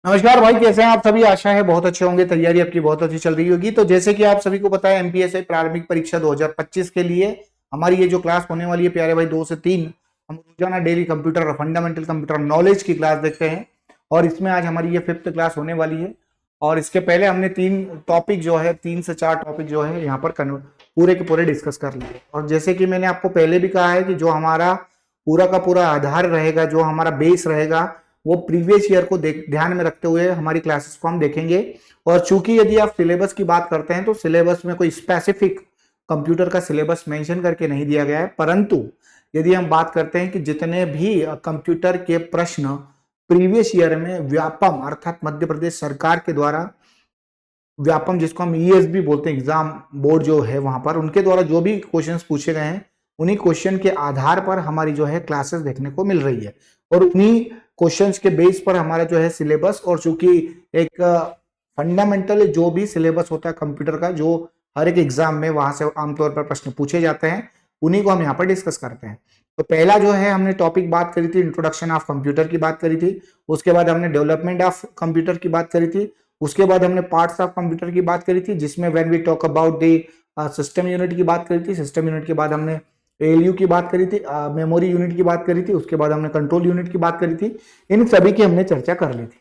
नमस्कार भाई, कैसे हैं आप सभी। आशा है बहुत अच्छे होंगे। तैयारी आपकी बहुत अच्छी चल रही होगी। तो जैसे कि आप सभी को पता है, एमपीएससी प्रारंभिक परीक्षा 2025 के लिए हमारी ये जो क्लास होने वाली है प्यारे भाई, 2 से 3 हम रोजाना डेली कंप्यूटर और फंडामेंटल कंप्यूटर नॉलेज की क्लास देखते हैं। और इसमें आज हमारी ये 5th क्लास होने वाली है। और इसके पहले हमने 3 टॉपिक जो है, 3 से 4 टॉपिक जो है यहाँ पर पूरे के पूरे डिस्कस कर लिए। और जैसे कि मैंने आपको पहले भी कहा है कि जो हमारा पूरा का पूरा आधार रहेगा, जो हमारा बेस रहेगा, वो प्रीवियस ईयर को ध्यान में रखते हुए हमारी क्लासेस को हम देखेंगे। और चूंकि यदि आप सिलेबस की बात करते हैं तो सिलेबस में कोई स्पेसिफिक कंप्यूटर का सिलेबस मेंशन करके नहीं दिया गया है, परंतु यदि हम बात करते हैं कि जितने भी कंप्यूटर के प्रश्न प्रीवियस ईयर में व्यापम अर्थात मध्य प्रदेश सरकार के द्वारा व्यापम, जिसको हम ईएसबी बोलते हैं, एग्जाम बोर्ड जो है वहां पर उनके द्वारा जो भी क्वेश्चंस पूछे गए हैं, उन्हीं क्वेश्चन के आधार पर हमारी जो है क्लासेस देखने को मिल रही है। और उन्हीं क्वेश्चंस के बेस पर हमारा जो है सिलेबस, और चूंकि एक फंडामेंटल जो भी सिलेबस होता है कंप्यूटर का, जो हर एक एग्जाम में वहां से आमतौर पर प्रश्न पूछे जाते हैं, उन्हीं को हम यहाँ पर डिस्कस करते हैं। तो पहला जो है हमने टॉपिक बात करी थी, इंट्रोडक्शन ऑफ कंप्यूटर की बात करी थी। उसके बाद हमने डेवलपमेंट ऑफ कंप्यूटर की बात करी थी। उसके बाद हमने पार्ट्स ऑफ कंप्यूटर की बात करी थी, जिसमें when we talk about the system unit की बात करी थी। सिस्टम यूनिट के बाद हमने एएलयू की बात करी थी, मेमोरी यूनिट की बात करी थी। उसके बाद हमने कंट्रोल यूनिट की बात करी थी। इन सभी की हमने चर्चा कर ली थी।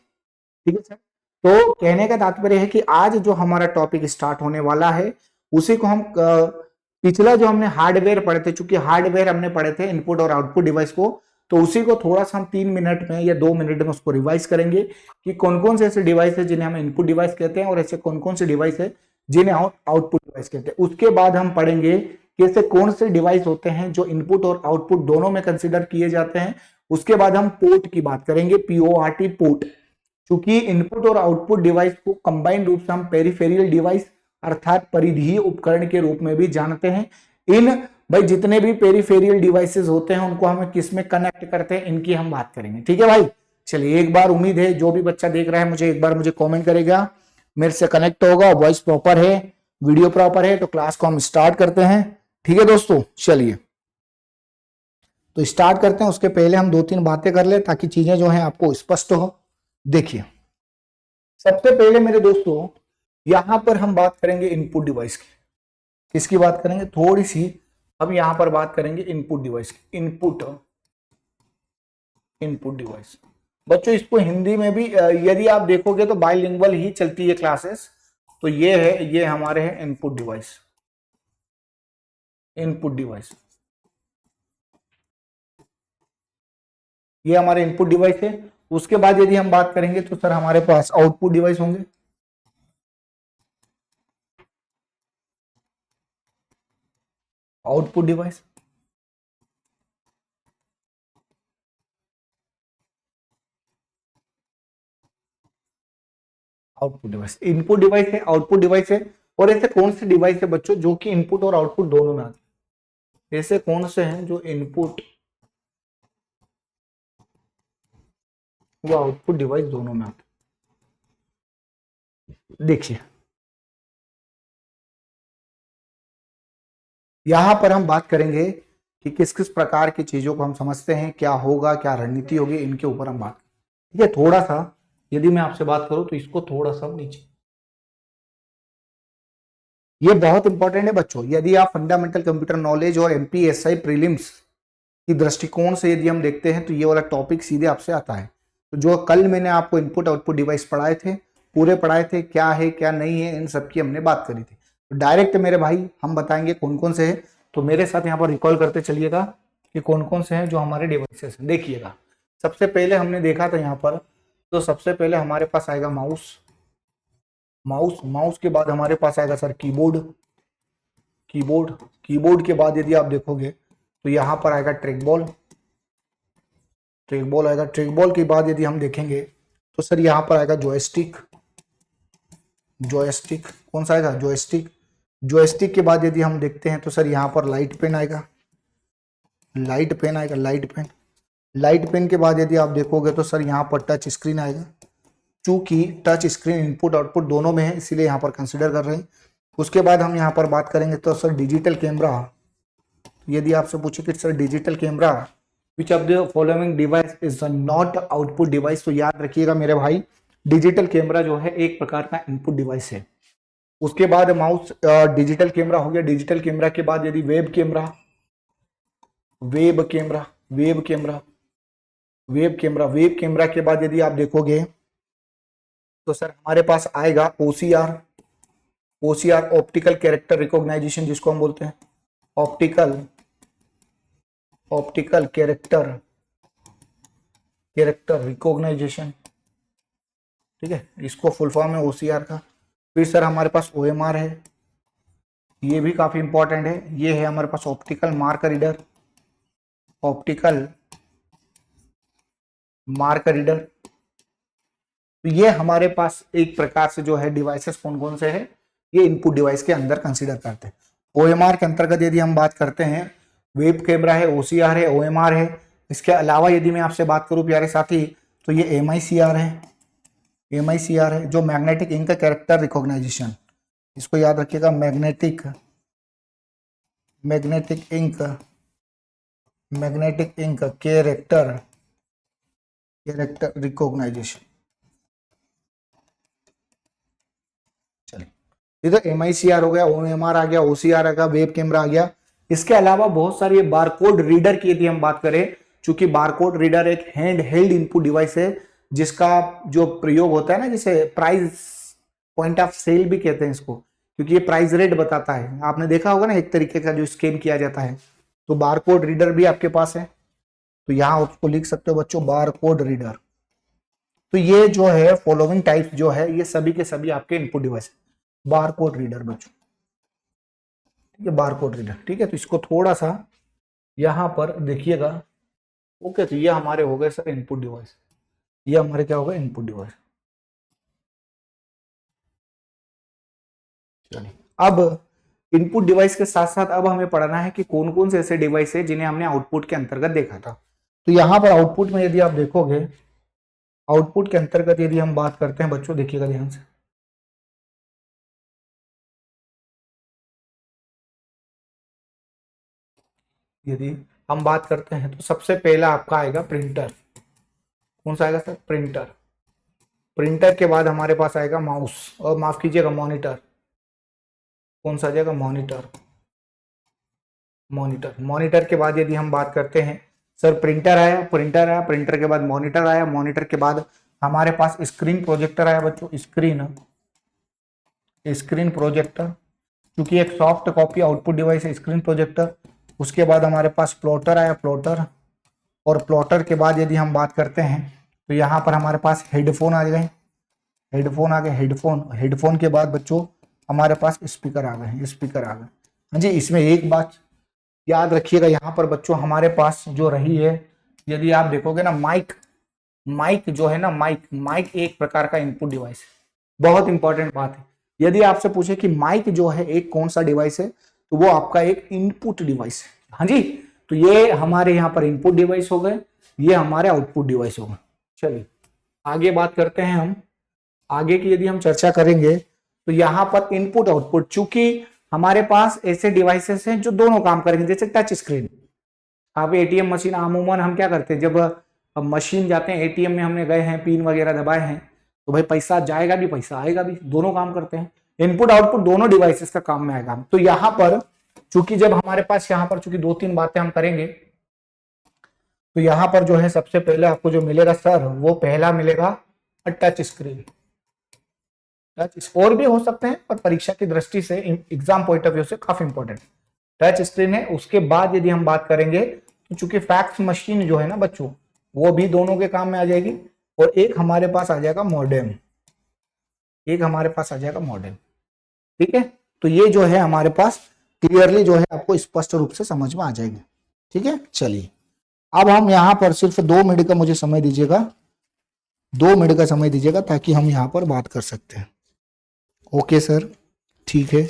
ठीक है सर। तो कहने का तात्पर्य है कि आज जो हमारा टॉपिक स्टार्ट होने वाला है, उसी को हम पिछला जो हमने हार्डवेयर पढ़े थे, चूंकि हार्डवेयर हमने पढ़े थे इनपुट और आउटपुट डिवाइस को, तो उसी को थोड़ा सा हम 3 मिनट में या 2 मिनट में उसको रिवाइज करेंगे कि कौन कौन से ऐसे डिवाइस है जिन्हें हम इनपुट डिवाइस कहते हैं, और ऐसे कौन कौन से डिवाइस है जिन्हें आउटपुट डिवाइस कहते हैं। उसके बाद हम पढ़ेंगे कि ऐसे कौन से डिवाइस होते हैं जो इनपुट और आउटपुट दोनों में कंसिडर किए जाते हैं। उसके बाद हम पोर्ट की बात करेंगे, पीओआरटी पोर्ट। चूंकि इनपुट और आउटपुट डिवाइस को कंबाइंड रूप से हम पेरिफेरियल डिवाइस अर्थात परिधीय उपकरण के रूप में भी जानते हैं। इन भाई जितने भी पेरिफेरियल डिवाइसेस होते हैं उनको हम किस में कनेक्ट करते हैं, इनकी हम बात करेंगे। ठीक है भाई, चलिए एक बार उम्मीद है जो भी बच्चा देख रहा है मुझे एक बार मुझे कमेंट करेगा, मेरे से कनेक्ट होगा, वॉइस प्रॉपर है, वीडियो प्रॉपर है, तो क्लास को हम स्टार्ट करते हैं। ठीक है दोस्तों, चलिए तो स्टार्ट करते हैं। उसके पहले हम 2-3 बातें कर ले ताकि चीजें जो है आपको स्पष्ट हो। देखिए, सबसे पहले मेरे दोस्तों यहां पर हम बात करेंगे इनपुट डिवाइस की। किसकी बात करेंगे? थोड़ी सी हम यहां पर बात करेंगे इनपुट डिवाइस की। इनपुट डिवाइस बच्चों, इसको हिंदी में भी यदि आप देखोगे तो बाइलिंगुअल ही चलती है क्लासेस। तो ये है, ये हमारे हैं इनपुट डिवाइस। इनपुट डिवाइस ये हमारे इनपुट डिवाइस है। उसके बाद यदि हम बात करेंगे तो सर हमारे पास आउटपुट डिवाइस होंगे। Output device output device input device है, आउटपुट डिवाइस है। और ऐसे कौन से डिवाइस है बच्चों जो कि इनपुट और आउटपुट दोनों में आते हैं? ऐसे कौन से हैं जो इनपुट व आउटपुट डिवाइस दोनों में आते हैं? देखिए, यहां पर हम बात करेंगे कि किस किस प्रकार की चीजों को हम समझते हैं, क्या होगा, क्या रणनीति होगी, इनके ऊपर हम बात। ठीक है, थोड़ा सा यदि मैं आपसे बात करूं तो इसको थोड़ा सा नीचे, ये बहुत इंपॉर्टेंट है बच्चों। यदि आप फंडामेंटल कंप्यूटर नॉलेज और एमपीएसआई प्रीलिम्स की दृष्टिकोण से यदि हम देखते हैं तो ये वाला टॉपिक सीधे आपसे आता है। तो जो कल मैंने आपको इनपुट आउटपुट डिवाइस पढ़ाए थे, पूरे पढ़ाए थे, क्या है क्या नहीं है, इन सब की हमने बात करी थी। तो डायरेक्ट मेरे भाई हम बताएंगे कौन कौन से हैं। तो मेरे साथ यहाँ पर रिकॉल करते चलिएगा कि कौन कौन से हैं जो हमारे डिवाइसेस हैं। देखिएगा, सबसे पहले हमने देखा था यहाँ पर, तो सबसे पहले हमारे पास आएगा माउस। माउस के बाद हमारे पास आएगा सर कीबोर्ड के बाद यदि आप देखोगे तो यहाँ पर आएगा ट्रैकबॉल आएगा। ट्रैकबॉल के बाद यदि हम देखेंगे तो सर यहाँ पर आएगा जॉयस्टिक। कौन सा आएगा? जॉयस्टिक के बाद यदि हम देखते हैं तो सर यहाँ पर लाइट पेन आएगा। लाइट पेन के बाद यदि आप देखोगे तो सर यहाँ पर टच स्क्रीन आएगा। चूंकि टच स्क्रीन इनपुट आउटपुट दोनों में है, इसीलिए यहाँ पर कंसिडर कर रहे हैं। उसके बाद हम यहाँ पर बात करेंगे तो सर डिजिटल कैमरा। यदि आपसे पूछे कि sir digital camera which of the following device is not output device, तो याद रखिएगा मेरे भाई, डिजिटल कैमरा जो है एक प्रकार का इनपुट डिवाइस है। उसके बाद माउस डिजिटल कैमरा हो गया। डिजिटल कैमरा के बाद यदि web camera, web camera, web camera, web camera, web camera के बाद यदि आप देखोगे तो सर हमारे पास आएगा OCR, OCR optical character recognition जिसको हम बोलते हैं, optical, optical character, character recognition, ठीक है, इसको फुल फॉर्म है ओसीआर का। फिर सर हमारे पास ओएमआर है, ये भी काफी इंपॉर्टेंट है। ये है हमारे पास optical mark reader, optical mark reader. तो ये हमारे पास एक प्रकार से जो है डिवाइसेस कौन कौन से हैं, ये इनपुट डिवाइस के अंदर कंसीडर करते हैं। ओएमआर के अंतर्गत यदि हम बात करते हैं, वेब कैमरा है, ओसीआर है, ओएमआर है। इसके अलावा यदि मैं आपसे बात करूं प्यारे साथी, तो ये एमआईसीआर है, एमआईसीआर है जो मैग्नेटिक इंक कैरेक्टर रिकॉग्नाइजेशन, इसको याद रखिएगा, magnetic, magnetic ink, magnetic ink character, character recognition. चलिए, ये तो एमआईसीआर हो गया, ओएमआर आ गया, ओसीआर आ गया, वेब कैमरा आ गया। इसके अलावा बहुत सारी बारकोड रीडर की यदि हम बात करें, चूंकि बारकोड रीडर एक हैंड हेल्ड इनपुट डिवाइस है जिसका जो प्रयोग होता है ना, जैसे प्राइस पॉइंट ऑफ सेल भी कहते हैं इसको, क्योंकि ये प्राइस रेट बताता है। आपने देखा होगा ना एक तरीके का जो स्कैन किया जाता है, तो बारकोड रीडर भी आपके पास है। तो यहाँ उसको लिख सकते हो बच्चों, बारकोड रीडर। तो ये जो है फॉलोइंग टाइप्स जो है ये सभी के सभी आपके इनपुट डिवाइस है। बारकोड रीडर बच्चों, ठीक है, बारकोड रीडर, ठीक है। तो इसको थोड़ा सा यहाँ पर देखिएगा। ओके, तो ये हमारे हो गए सर इनपुट डिवाइस, ये हमारे क्या होगा, इनपुट डिवाइस। चलिए, अब इनपुट डिवाइस के साथ साथ अब हमें पढ़ना है कि कौन कौन से ऐसे डिवाइस है जिन्हें हमने आउटपुट के अंतर्गत देखा था। तो यहाँ पर आउटपुट में यदि आप देखोगे, आउटपुट के अंतर्गत यदि हम बात करते हैं बच्चों, देखिएगा ध्यान से, यदि हम बात करते हैं तो सबसे पहला आपका आएगा प्रिंटर। कौन सा आएगा सर, प्रिंटर। प्रिंटर के बाद हमारे पास आएगा माउस, और माफ कीजिएगा मॉनिटर। कौन सा आ जाएगा, मॉनिटर, मॉनिटर। मॉनिटर के बाद यदि हम बात करते हैं सर, प्रिंटर आया, प्रिंटर आया, प्रिंटर के बाद मॉनिटर आया, मॉनिटर के बाद हमारे पास स्क्रीन प्रोजेक्टर आया बच्चों, स्क्रीन, स्क्रीन प्रोजेक्टर, क्योंकि एक सॉफ्ट कॉपी आउटपुट डिवाइस है स्क्रीन प्रोजेक्टर। उसके बाद हमारे पास प्लॉटर आया, प्लॉटर, और प्लॉटर के बाद यदि हम बात करते हैं तो यहाँ पर हमारे पास हेडफोन आ गए, हेडफोन आ गए, हेडफोन। हेडफोन के बाद बच्चों हमारे पास स्पीकर आ गए, स्पीकर आ गए। हाँ जी, इसमें एक बात याद रखिएगा, यहाँ पर बच्चों हमारे पास जो रही है, यदि आप देखोगे ना, माइक, माइक जो है ना, माइक, माइक एक प्रकार का इनपुट डिवाइस है। बहुत इंपॉर्टेंट बात है, यदि आपसे पूछे कि माइक जो है एक कौन सा डिवाइस है, तो वो आपका एक इनपुट डिवाइस है। हाँ जी, तो ये हमारे यहाँ पर इनपुट डिवाइस हो गए, ये हमारे आउटपुट डिवाइस हो गए। चलिए आगे बात करते हैं हम, आगे की यदि हम चर्चा करेंगे तो यहाँ पर इनपुट आउटपुट, चूंकि हमारे पास ऐसे डिवाइसेस हैं जो दोनों काम करेंगे, जैसे टच स्क्रीन। आप एटीएम मशीन, अमूमन हम क्या करते हैं, जब मशीन जाते हैं एटीएम में, हमने गए हैं, पिन वगैरह दबाए हैं, तो भाई पैसा जाएगा भी पैसा आएगा भी, दोनों काम करते हैं। इनपुट आउटपुट दोनों डिवाइसेस का काम में आएगा। तो यहाँ पर चूंकि जब हमारे पास यहाँ पर चूंकि दो तीन बातें हम करेंगे, तो यहाँ पर जो है सबसे पहले आपको जो मिलेगा सर, वो पहला मिलेगा टच स्क्रीन। टच और भी हो सकते हैं, पर परीक्षा की दृष्टि से, एग्जाम पॉइंट ऑफ व्यू से काफी इंपॉर्टेंट टच स्क्रीन है। उसके बाद यदि हम बात करेंगे तो चूंकि फैक्स मशीन जो है ना बच्चों, वो भी दोनों के काम में आ जाएगी। और एक हमारे पास आ जाएगा मॉडेम, एक हमारे पास आ जाएगा मॉडेम, ठीक है। तो ये जो है हमारे पास क्लियरली जो है आपको स्पष्ट रूप से समझ में आ जाएगी, ठीक है। चलिए अब हम यहाँ पर सिर्फ 2 मिनट का मुझे समय दीजिएगा, 2 मिनट का समय दीजिएगा, ताकि हम यहाँ पर बात कर सकते हैं। ओके सर, ठीक है।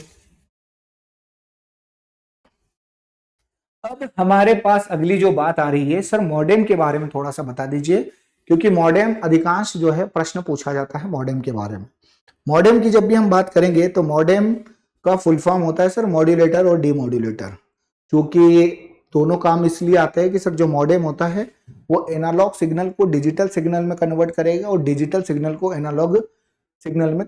अब हमारे पास अगली जो बात आ रही है सर, मॉडेम के बारे में थोड़ा सा बता दीजिए, क्योंकि मॉडेम अधिकांश जो है प्रश्न पूछा जाता है मॉडेम के बारे में। मॉडेम की जब भी हम बात करेंगे तो मॉडेम का फुल फॉर्म होता है सर मॉड्यूलेटर और डीमॉड्यूलेटर। क्योंकि दोनों काम इसलिए आते हैं कि सर जो मॉडेम होता है वो एनालॉग सिग्नल को डिजिटल सिग्नल में कन्वर्ट करेगा और डिजिटल सिग्नल को एनालॉग सिग्नल में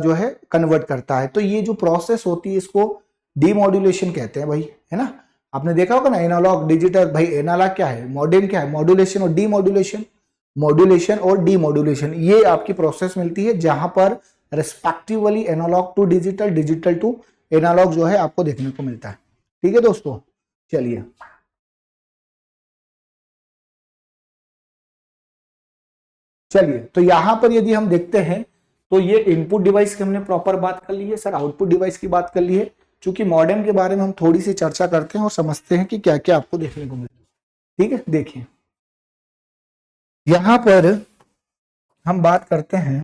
जो है कन्वर्ट करता है। तो ये जो प्रोसेस होती है इसको डीमॉड्यूलेशन कहते हैं भाई, है ना। आपने देखा होगा ना एनालॉग डिजिटल, भाई एनालॉग क्या है, मॉडेम क्या है, मॉड्यूलेशन और डीमॉड्यूलेशन, मॉड्यूलेशन और डीमॉड्यूलेशन, ये आपकी प्रोसेस मिलती है जहां पर respectively analogue to digital, digital to analogue जो है आपको देखने को मिलता है। ठीक है दोस्तों, चलिए तो यहां पर यदि हम देखते हैं तो ये इनपुट डिवाइस की हमने प्रॉपर बात कर ली है सर, आउटपुट डिवाइस की बात कर ली है। चूंकि मॉडेम के बारे में हम थोड़ी सी चर्चा करते हैं और समझते हैं कि क्या क्या आपको देखने को मिलता है। ठीक है, देखिए यहां पर हम बात करते हैं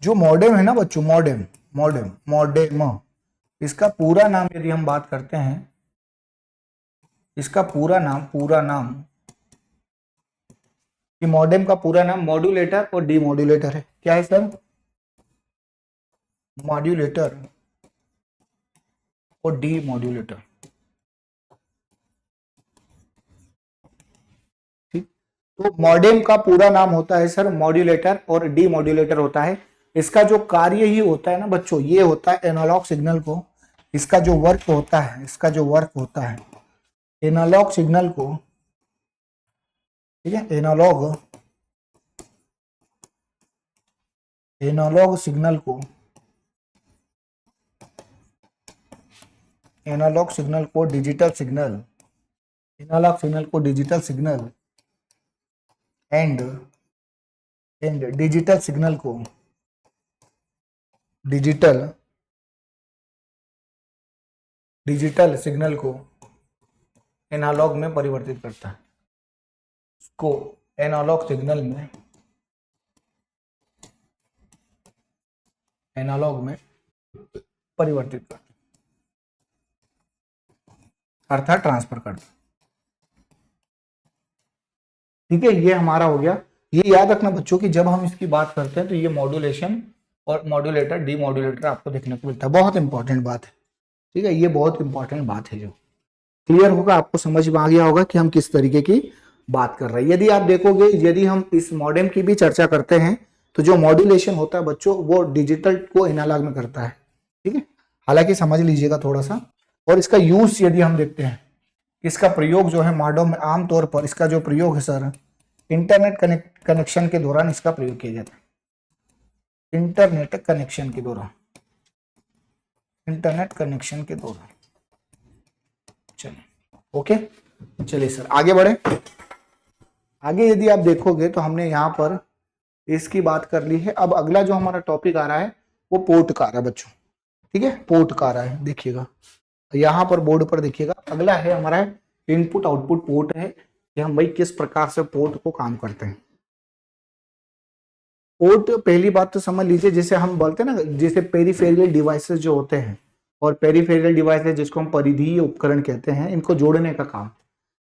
जो मॉडेम है ना बच्चों, मॉडेम मॉडेम मॉडेम, इसका पूरा नाम यदि हम बात करते हैं, इसका पूरा नाम कि मॉडेम का पूरा नाम मॉड्यूलेटर और डीमॉड्यूलेटर है। क्या है सर, मॉड्यूलेटर और डीमॉड्यूलेटर। ठीक, तो मॉडेम का पूरा नाम होता है सर मॉड्यूलेटर और डीमॉड्यूलेटर होता है। इसका जो कार्य ही होता है ना बच्चों, ये होता है एनालॉग सिग्नल को, इसका जो वर्क होता है, इसका जो वर्क होता है एनालॉग सिग्नल को, ठीक है, एनालॉग सिग्नल को, एनालॉग सिग्नल को डिजिटल सिग्नल, एनालॉग सिग्नल को digital signal and digital signal को डिजिटल सिग्नल को एनालॉग में परिवर्तित करता है, इसको एनालॉग सिग्नल में, एनालॉग में परिवर्तित करता, अर्थात ट्रांसफर करता। ठीक है, ये हमारा हो गया। ये याद रखना बच्चों कि जब हम इसकी बात करते हैं तो ये मॉड्यूलेशन और मॉड्यूलेटर डीमॉड्यूलेटर आपको देखने को मिलता है। बहुत इंपॉर्टेंट बात है, ठीक है, ये बहुत इंपॉर्टेंट बात है जो क्लियर होगा, आपको समझ में आ गया होगा कि हम किस तरीके की बात कर रहे हैं। यदि आप देखोगे, यदि हम इस मॉडेम की भी चर्चा करते हैं तो जो मॉड्यूलेशन होता है बच्चों वो डिजिटल को एनालॉग में करता है। ठीक है, हालांकि समझ लीजिएगा थोड़ा सा। और इसका यूज यदि हम देखते हैं, इसका प्रयोग जो है मॉडेम में आमतौर पर इसका जो प्रयोग है सर इंटरनेट कनेक्शन के दौरान इसका प्रयोग किया जाता है, इंटरनेट कनेक्शन के दौरान, इंटरनेट कनेक्शन के दौरान। चलिए ओके, चलिए सर आगे बढ़े। आगे यदि आप देखोगे तो हमने यहाँ पर इसकी बात कर ली है। अब अगला जो हमारा टॉपिक आ रहा है वो पोर्ट का आ रहा है बच्चों। ठीक है, पोर्ट का आ रहा है, देखिएगा यहाँ पर बोर्ड पर देखिएगा। अगला है हमारा इनपुट आउटपुट पोर्ट है कि हम भाई किस प्रकार से पोर्ट को काम करते हैं। पोर्ट पहली बात तो समझ लीजिए, जैसे हम बोलते हैं ना, जैसे पेरिफेरल डिवाइसेस जो होते हैं, और पेरिफेरल डिवाइसेस जिसको हम परिधीय उपकरण कहते हैं, इनको जोड़ने का काम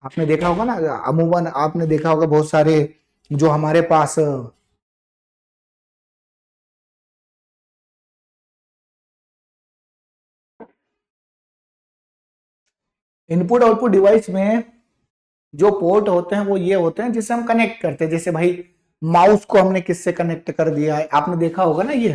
आपने देखा होगा ना। अमूमन आपने देखा होगा बहुत सारे जो हमारे पास इनपुट आउटपुट डिवाइस में जो पोर्ट होते हैं वो ये होते हैं जिससे हम कनेक्ट करते हैं। जैसे भाई माउस को हमने किससे कनेक्ट कर दिया है, आपने देखा होगा ना ये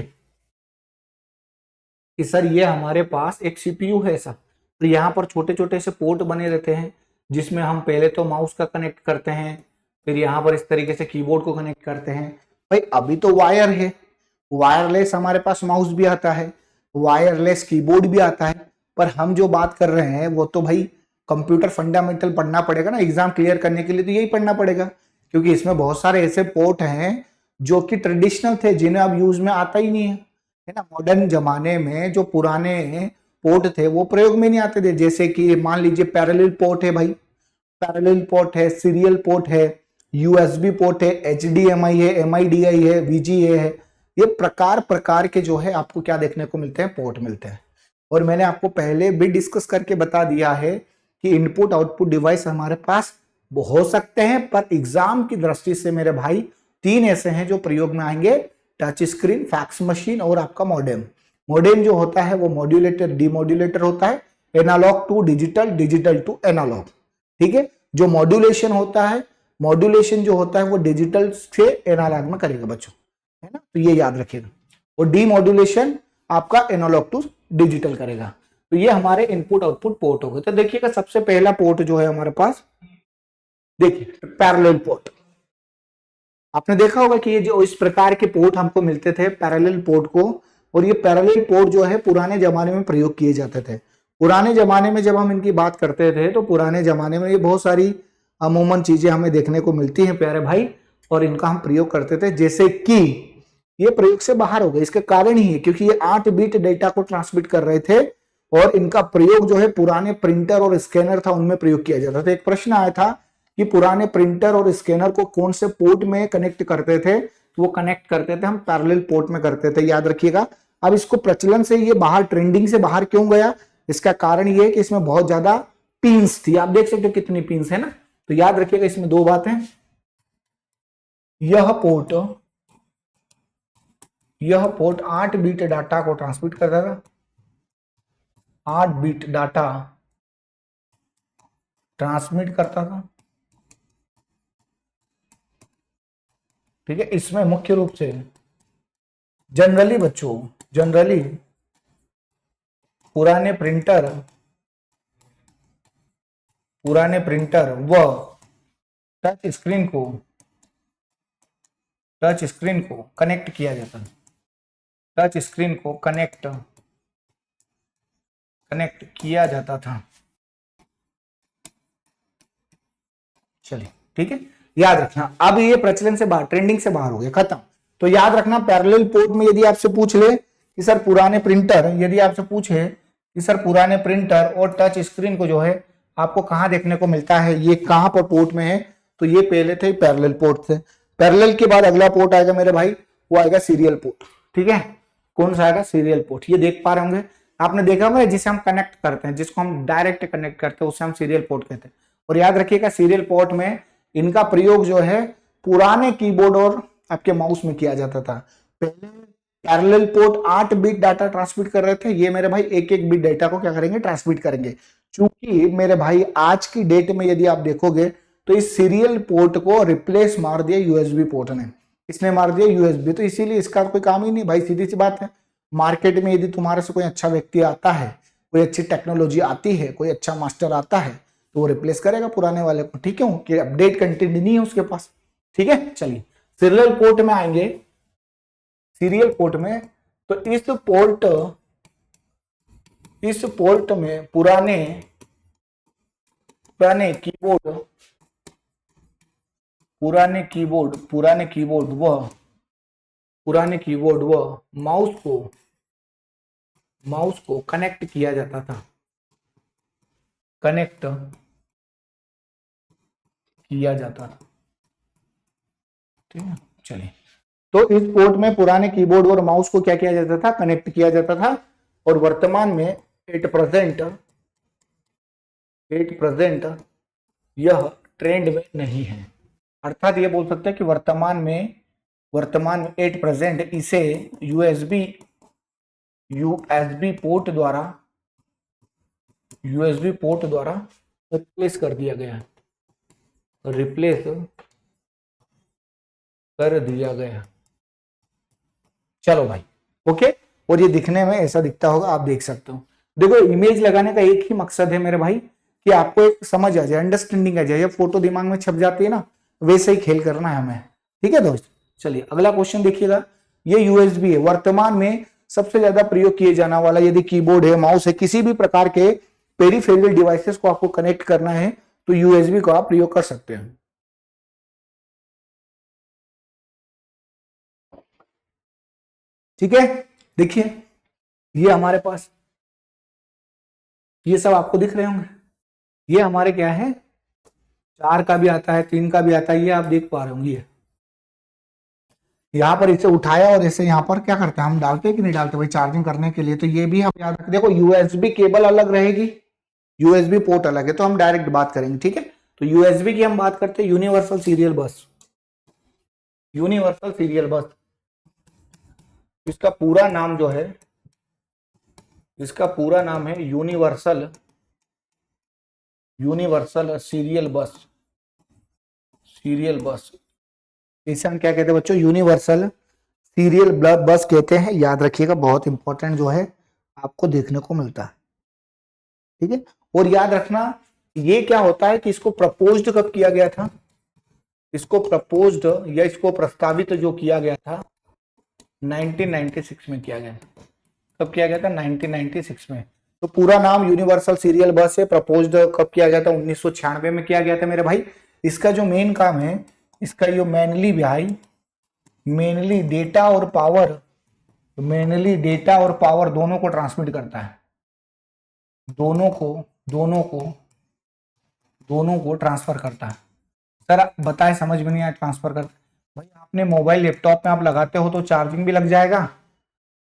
कि सर ये हमारे पास एक सीपीयू है सर, तो यहाँ पर छोटे छोटे से पोर्ट बने रहते हैं जिसमें हम पहले तो माउस का कनेक्ट करते हैं, फिर यहाँ पर इस तरीके से कीबोर्ड को कनेक्ट करते हैं। भाई अभी तो वायर है, वायरलेस हमारे पास माउस भी आता है, वायरलेस कीबोर्ड भी आता है, पर हम जो बात कर रहे हैं वो तो भाई कंप्यूटर फंडामेंटल पढ़ना पड़ेगा ना, एग्जाम क्लियर करने के लिए तो यही पढ़ना पड़ेगा, क्योंकि इसमें बहुत सारे ऐसे पोर्ट हैं जो कि ट्रेडिशनल थे जिन्हें अब यूज में आता ही नहीं है ना। मॉडर्न जमाने में जो पुराने पोर्ट थे वो प्रयोग में नहीं आते थे। जैसे कि मान लीजिए पैरेलल पोर्ट है भाई, पैरेलल पोर्ट है, सीरियल पोर्ट है, यूएसबी पोर्ट है, एचडीएमआई है, एमआईडीआई है, वीजीए है। ये प्रकार प्रकार के जो है आपको क्या देखने को मिलते हैं, पोर्ट मिलते हैं। और मैंने आपको पहले भी डिस्कस करके बता दिया है कि इनपुट आउटपुट डिवाइस हमारे पास हो सकते हैं, पर एग्जाम की दृष्टि से मेरे भाई 3 ऐसे हैं जो प्रयोग में आएंगे, टच स्क्रीन, फैक्स मशीन और आपका मॉडेम। मॉडेम जो होता है वो मॉड्यूलेटर डीमॉड्यूलेटर होता है, analogue to digital, digital to analogue. ठीक है, जो मॉड्यूलेशन होता है, मॉड्यूलेशन जो होता है वो डिजिटल से एनालॉग में करेगा बच्चों, है ना, तो ये याद रखिएगा। और डीमॉड्यूलेशन आपका एनालॉग टू डिजिटल करेगा। तो ये हमारे इनपुट आउटपुट पोर्ट हो गए। तो देखिएगा सबसे पहला पोर्ट जो है हमारे पास, देखिए पैरेलल पोर्ट। आपने देखा होगा कि ये जो इस प्रकार के पोर्ट हमको मिलते थे पैरेलल पोर्ट को, और ये पैरेलल पोर्ट जो है पुराने जमाने में प्रयोग किए जाते थे। पुराने जमाने में जब हम इनकी बात करते थे तो पुराने जमाने में ये बहुत सारी अमूमन चीजें हमें देखने को मिलती हैं प्यारे भाई, और इनका हम प्रयोग करते थे। जैसे कि ये प्रयोग से बाहर हो गए, इसके कारण ही है क्योंकि ये 8 बिट डेटा को ट्रांसमिट कर रहे थे, और इनका प्रयोग जो है पुराने प्रिंटर और स्कैनर था उनमें प्रयोग किया जाता था। एक प्रश्न आया था कि पुराने प्रिंटर और स्कैनर को कौन से पोर्ट में कनेक्ट करते थे, तो वो कनेक्ट करते थे हम पैरेलल पोर्ट में करते थे, याद रखिएगा। अब इसको प्रचलन से ये बाहर, ट्रेंडिंग से बाहर क्यों गया, इसका कारण ये है कि इसमें बहुत ज्यादा पिंस थी। आप देख सकते हो कितनी पिंस है ना, तो याद रखिएगा इसमें दो बातें, यह पोर्ट 8 बिट डाटा को ट्रांसमिट करता था, 8 बिट डाटा ट्रांसमिट करता था, ठीक है। इसमें मुख्य रूप से जनरली बच्चों, जनरली पुराने प्रिंटर व टच स्क्रीन को कनेक्ट किया जाता है, टच स्क्रीन को कनेक्ट किया जाता था। चलिए ठीक है, याद रखना। अब ये प्रचलन से बाहर, ट्रेंडिंग से बाहर हो गया, खत्म। तो याद रखना पैरेलल पोर्ट में यदि आपसे पूछ ले कि सर पुराने प्रिंटर, यदि आपसे पूछे कि सर पुराने प्रिंटर और टच स्क्रीन को जो है आपको कहां देखने को मिलता है, ये कहां पर पोर्ट में है, तो ये पहले थे पैरेलल पोर्ट थे। पैरेलल के बाद अगला पोर्ट आएगा मेरे भाई, वो आएगा सीरियल पोर्ट, ठीक है। कौन सा आएगा, सीरियल पोर्ट। ये देख पा रहे होंगे, आपने देखा होगा जिसे हम कनेक्ट करते हैं, जिसको हम डायरेक्ट कनेक्ट करते हैं उसे हम सीरियल पोर्ट कहते हैं। और याद रखिएगा सीरियल पोर्ट में इनका प्रयोग जो है पुराने कीबोर्ड और आपके माउस में किया जाता था। पहले parallel port 8 bit data transmit कर रहे थे, ये मेरे भाई एक एक बिट डाटा को क्या करेंगे, ट्रांसमिट करेंगे। चूंकि मेरे भाई आज की डेट में यदि आप देखोगे तो इस सीरियल पोर्ट को रिप्लेस मार दिया यूएसबी पोर्ट ने, इसने मार दिया यूएसबी, तो इसीलिए इसका कोई काम ही नहीं भाई, सीधी सी बात है। मार्केट में यदि तुम्हारे से कोई अच्छा व्यक्ति आता है, कोई अच्छी टेक्नोलॉजी आती है, कोई अच्छा मास्टर आता है, तो वो रिप्लेस करेगा पुराने वाले को, ठीक है, कि अपडेट कंटेंट नहीं है उसके पास, ठीक है। चलिए सीरियल पोर्ट में आएंगे, सीरियल पोर्ट में तो इस पोर्ट में पुराने कीबोर्ड व माउस को कनेक्ट किया जाता था, ठीक है। चलिए, तो इस पोर्ट में पुराने कीबोर्ड और माउस को क्या किया जाता था, कनेक्ट किया जाता था। और वर्तमान में एट प्रेजेंट यह ट्रेंड में नहीं है। अर्थात ये बोल सकते हैं कि वर्तमान में एट प्रेजेंट इसे यूएसबी पोर्ट द्वारा रिप्लेस कर दिया गया, चलो भाई, ओके। और ये दिखने में ऐसा दिखता होगा, आप देख सकते हो। देखो इमेज लगाने का एक ही मकसद है मेरे भाई कि आपको एक समझ आ जाए, अंडरस्टैंडिंग आ जाए। ये फोटो दिमाग में छप जाती है ना, वैसे ही खेल करना है हमें, ठीक है दोस्त। चलिए अगला क्वेश्चन देखिएगा, ये यूएसबी है। वर्तमान में सबसे ज्यादा प्रयोग किए जाने वाला यदि कीबोर्ड है, माउस है, किसी भी प्रकार के पेरिफेरल डिवाइसेस को आपको कनेक्ट करना है तो यूएसबी को आप प्रयोग कर सकते हैं, ठीक है। देखिए ये हमारे पास, ये सब आपको दिख रहे होंगे, ये हमारे क्या है, 4 का भी आता है, 3 का भी आता है, ये आप देख पा रहे होंगे। यहाँ पर इसे उठाया और इसे यहाँ पर क्या करते हैं, हम डालते हैं कि नहीं डालते भाई चार्जिंग करने के लिए। तो ये भी हम याद रखें, देखो यूएसबी केबल अलग रहेगी, यूएसबी पोर्ट अलग है, तो हम डायरेक्ट बात करेंगे, ठीक है। तो यूएसबी की हम बात करते हैं, यूनिवर्सल सीरियल बस। इसका पूरा नाम जो है, इसका पूरा नाम है यूनिवर्सल यूनिवर्सल सीरियल बस, सीरियल बस, इसे हम क्या कहते हैं बच्चों, यूनिवर्सल सीरियल बस कहते हैं। याद रखिएगा, बहुत इंपॉर्टेंट जो है आपको देखने को मिलता है, ठीक है। और याद रखना ये क्या होता है कि इसको प्रपोज्ड कब किया गया था, इसको प्रपोज्ड या इसको प्रस्तावित जो किया गया था 1996 में किया गया था। कब किया गया था, 1996 में। तो पूरा नाम यूनिवर्सल सीरियल बस है। प्रपोज्ड कब किया गया था, 1996 में किया गया था मेरे भाई। इसका जो मेन काम है, इसका ये मेनली भाई, मेनली डेटा और पावर, मेनली डेटा और पावर दोनों को ट्रांसमिट करता है, दोनों को ट्रांसफर करता है। सर बताए, समझ में नहीं आया ट्रांसफर करता भाई, आपने मोबाइल लैपटॉप में आप लगाते हो तो चार्जिंग भी लग जाएगा,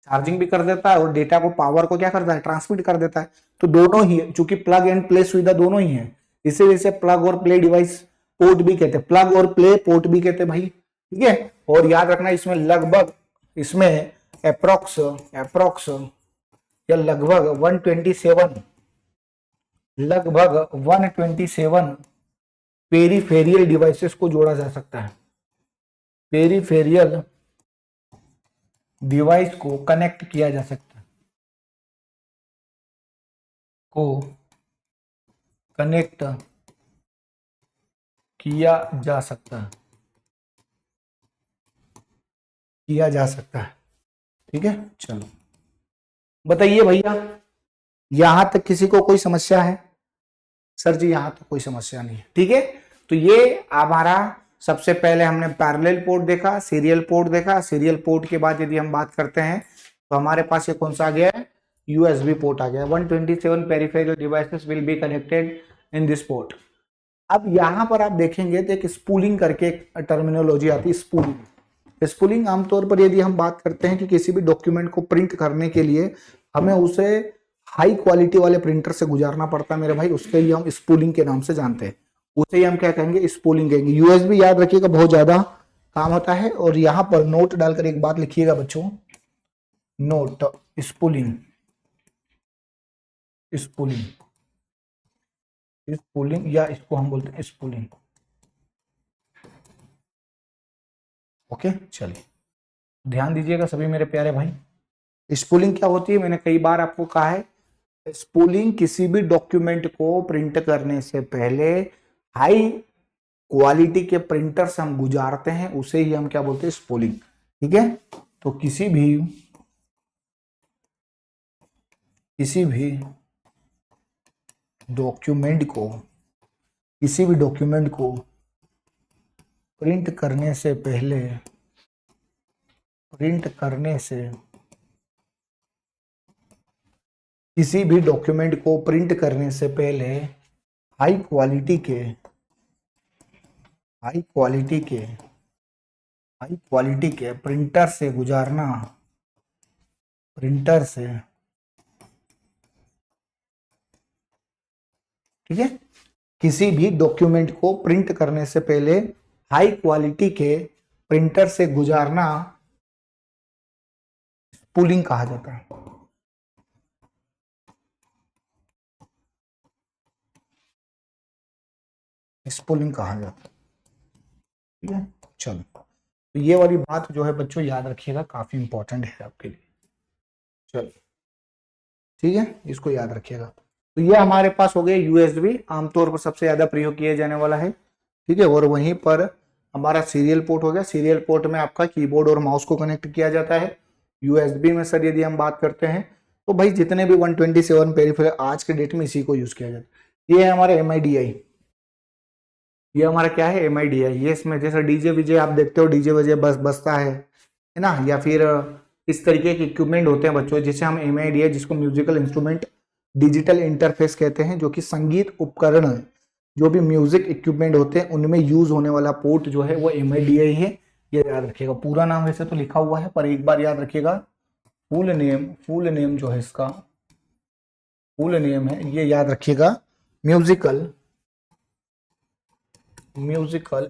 चार्जिंग भी कर देता है और डेटा को, पावर को क्या करता है, ट्रांसमिट कर देता है। तो दोनों ही है, चूंकि प्लग एंड प्ले सुविधा दोनों ही है, इसी वजह से प्लग और प्ले डिवाइस पोर्ट भी कहते हैं, प्लग और प्ले पोर्ट भी कहते हैं भाई, ठीक है। और याद रखना इसमें लगभग, इसमें अप्रोक्स या लगभग 127 पेरीफेरियल डिवाइसेस को जोड़ा जा सकता है, पेरीफेरियल डिवाइस को कनेक्ट किया जा सकता है, को कनेक्ट किया जा सकता है, किया जा सकता है, ठीक है। चलो बताइए भैया, यहां तक किसी को कोई समस्या है? सर जी यहां तो कोई समस्या नहीं है, ठीक है। तो ये हमारा सबसे पहले हमने पैरेलल पोर्ट देखा, सीरियल पोर्ट देखा। सीरियल पोर्ट के बाद यदि हम बात करते हैं तो हमारे पास ये कौन सा आ गया है, यूएसबी पोर्ट आ गया। 127 peripheral devices will be connected in this port. अब यहां पर आप देखेंगे तो एक स्पूलिंग करके एक टर्मिनोलॉजी आती है, स्पूलिंग। स्पूलिंग आमतौर पर यदि हम बात करते हैं कि किसी भी डॉक्यूमेंट को प्रिंट करने के लिए हमें उसे हाई क्वालिटी वाले प्रिंटर से गुजारना पड़ता है मेरे भाई, उसके लिए हम स्पूलिंग के नाम से जानते हैं, उसे ही हम क्या कहेंगे, स्पूलिंग कहेंगे। यूएसबी याद रखिएगा बहुत ज्यादा काम होता है। और यहां पर नोट डालकर एक बात लिखिएगा बच्चों, नोट, स्पूलिंग, स्पूलिंग, स्पूलिंग या इसको हम बोलते हैं स्पूलिंग, ओके। चलिए ध्यान दीजिएगा सभी मेरे प्यारे भाई, स्पूलिंग क्या होती है, मैंने कई बार आपको कहा है, स्पूलिंग किसी भी डॉक्यूमेंट को प्रिंट करने से पहले हाई क्वालिटी के प्रिंटर से हम गुजारते हैं, उसे ही हम क्या बोलते हैं, स्पूलिंग, ठीक है। तो किसी भी डॉक्यूमेंट को, किसी भी डॉक्यूमेंट को प्रिंट करने से पहले, किसी भी डॉक्यूमेंट को प्रिंट करने से पहले हाई क्वालिटी के प्रिंटर से गुजारना, प्रिंटर से, ठीक है। किसी भी डॉक्यूमेंट को प्रिंट करने से पहले हाई क्वालिटी के प्रिंटर से गुजारना स्पूलिंग कहा जाता है। स्पूलिंग कहा जाता है, ठीक है। चलो तो ये वाली बात जो है बच्चों याद रखिएगा, काफी इंपॉर्टेंट है आपके लिए। चलो ठीक है, इसको याद रखिएगा। तो ये हमारे पास हो गए यूएसबी, आमतौर पर सबसे ज्यादा प्रयोग किया जाने वाला है, ठीक है। और वहीं पर हमारा सीरियल पोर्ट हो गया। सीरियल पोर्ट में आपका कीबोर्ड और माउस को कनेक्ट किया जाता है। यूएसबी में सर यदि हम बात करते हैं तो भाई जितने भी 127 पेरिफेरल आज के डेट में इसी को यूज किया जाता है। ये है हमारा MIDI, ये हमारा क्या है, MIDI। ये इसमें जैसे डीजे विजे आप देखते हो, डीजे वजे बस बसता है ना, या फिर इस तरीके के इक्विपमेंट होते हैं बच्चों जिसे हम MIDI, जिसको म्यूजिकल इंस्ट्रूमेंट डिजिटल इंटरफेस कहते हैं, जो कि संगीत उपकरण, जो भी म्यूजिक इक्विपमेंट होते हैं उनमें यूज होने वाला पोर्ट जो है वो MIDI है। ये याद रखिएगा। पूरा नाम वैसे तो लिखा हुआ है पर एक बार याद रखिएगा, फुल नेम जो है इसका, फुल नेम है ये याद रखिएगा, musical